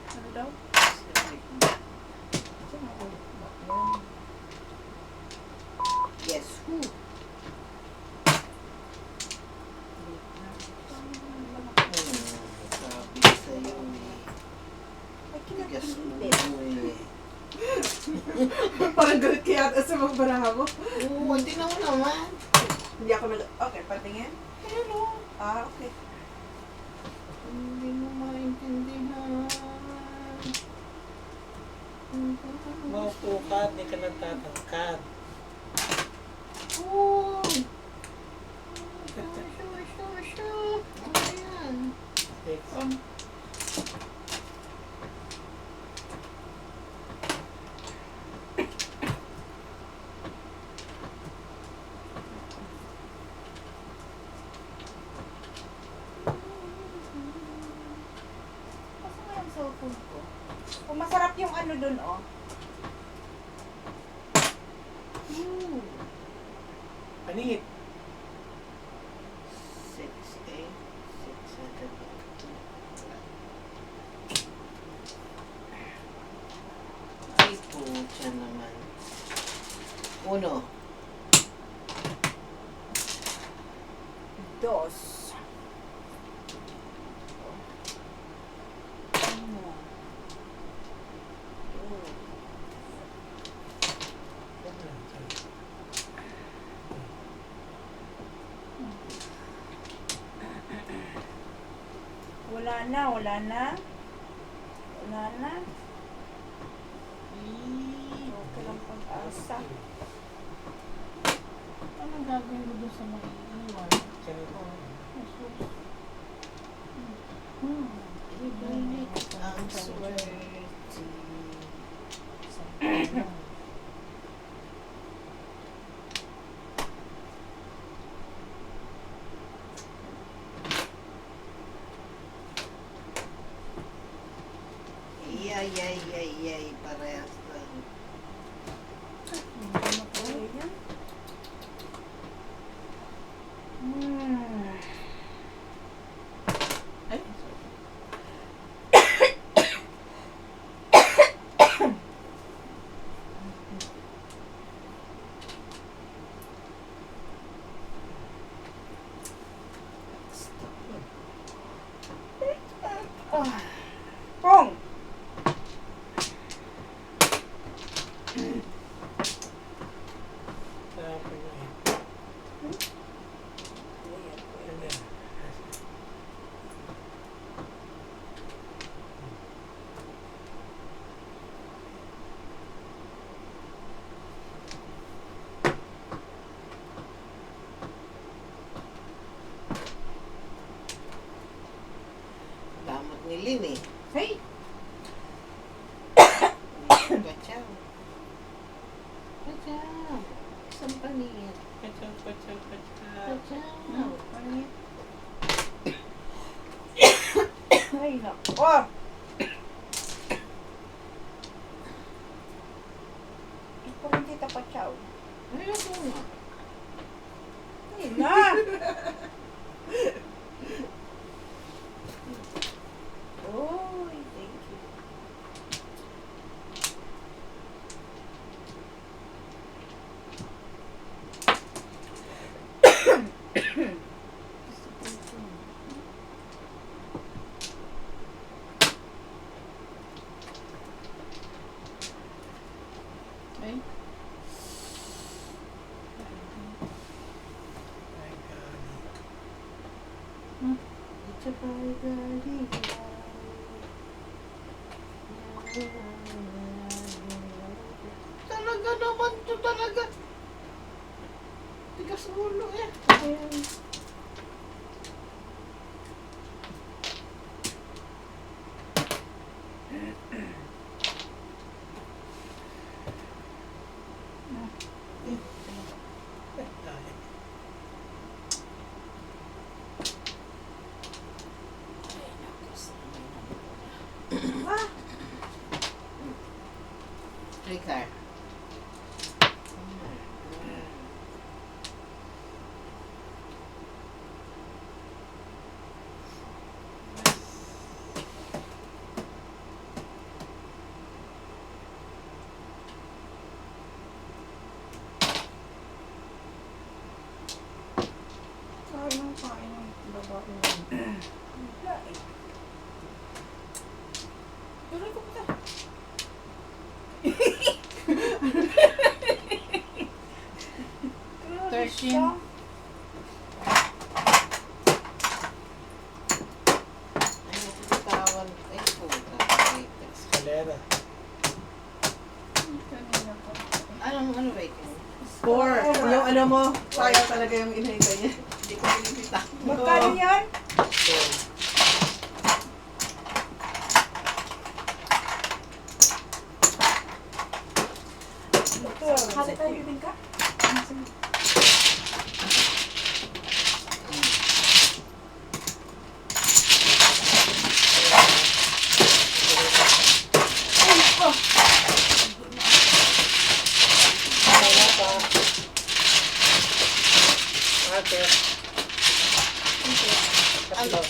Ano daw? Si Ulik ba? Yes, who? Sabi sa'yo eh. Ay, Tigas mo kinakilipit. eh. Parang galit kaya ata sa mga baraha mo. Oo, hindi na mo naman. Hindi ako nag... Okay, patingin. Pero, Okay. hindi mo maintindihan. Maupo ka, di ka nagtatangkad. Oo. Sure. Ano yan? Kasi nga yung cellphone ko. Kung masarap yung ano dun, oh. Paningit. 6, 8, 6, 7, 8. Ay po, dyan naman. 1. Dos. Uno. Wala na, wala na. Wala na. Okay lang pag-asa. Anong gagawin ko doon sa mga iiwan? Ganito. Jesus. Ibalik ang swerte. Yay, parehas lang. Okay yan. Ay, Pong! Isang paniit. Pachaw, pachaw, pachaw. Tachaw. Paniit. Ay, nako. Ito rin tita Pachaw. Ayoko nga. Ay na. Oy, thank you. Ay. It's a party. Talaga naman to talaga. Tigas ulo eh. Ayan. Ricard. Kain ng babae na. Wala eh. Tuloy ko pa. Grabe 13. siya. Ayoko bitawan. Ay, puta. Wait. Escalera. Kanina pa. Ano wait? 4. Yung ano mo, sayang talaga yung inahintay niya. Hindi ko binibita. Magkano yan? So, Ito. Hati tayo bibing ka? ate. Tatlo.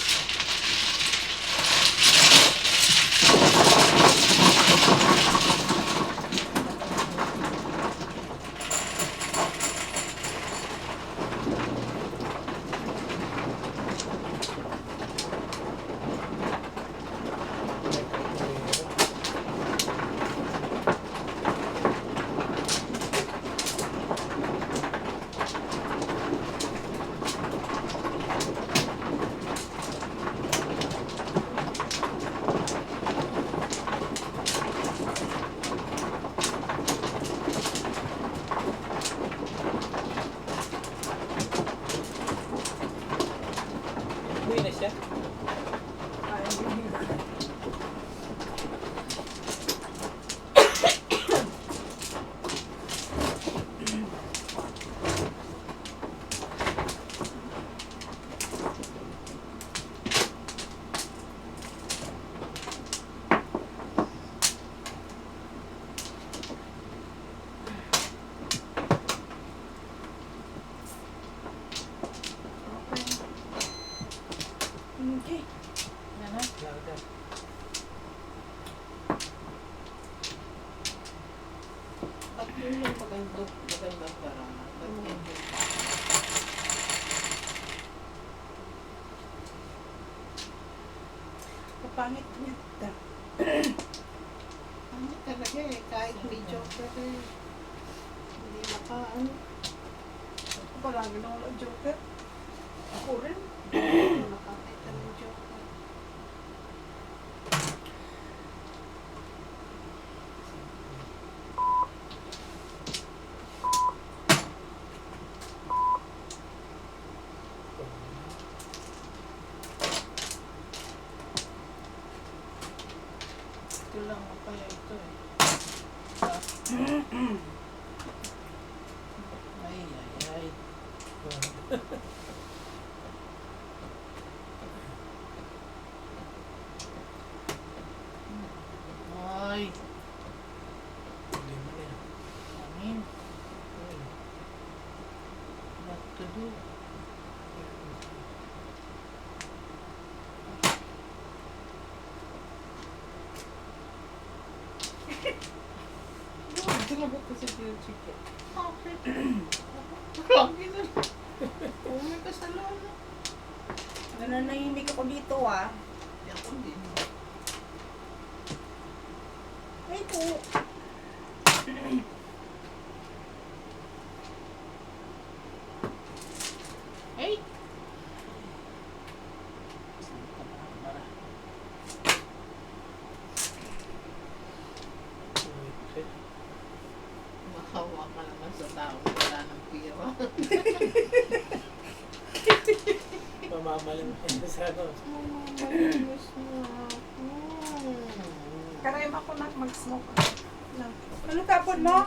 Uwi na siya. Okay. Yan na. Louder. Ba't yun yung magandang parang? Ba't yun yung Kapangit niya. ano talaga eh, kahit video ka eh. Hindi makaano. Palagi na wala joker. Ako rin. Hindi makakita ng joke. Ito lang ako kaya ito eh. May Ay, Hindi mo na yan. amin. What to do? Sinagot ko si Tio Chico. Okay. Lagi na. Uwi ka sa lolo. Nananahimik ako dito ah. Ako din. Ay po. Hey! Wait, Makawa ka naman sa tao. Wala ng pira. Mamamalim ka na sa ano. Mamamayos na ako. Karayam ako na mag-smoke. Ano tapon mo?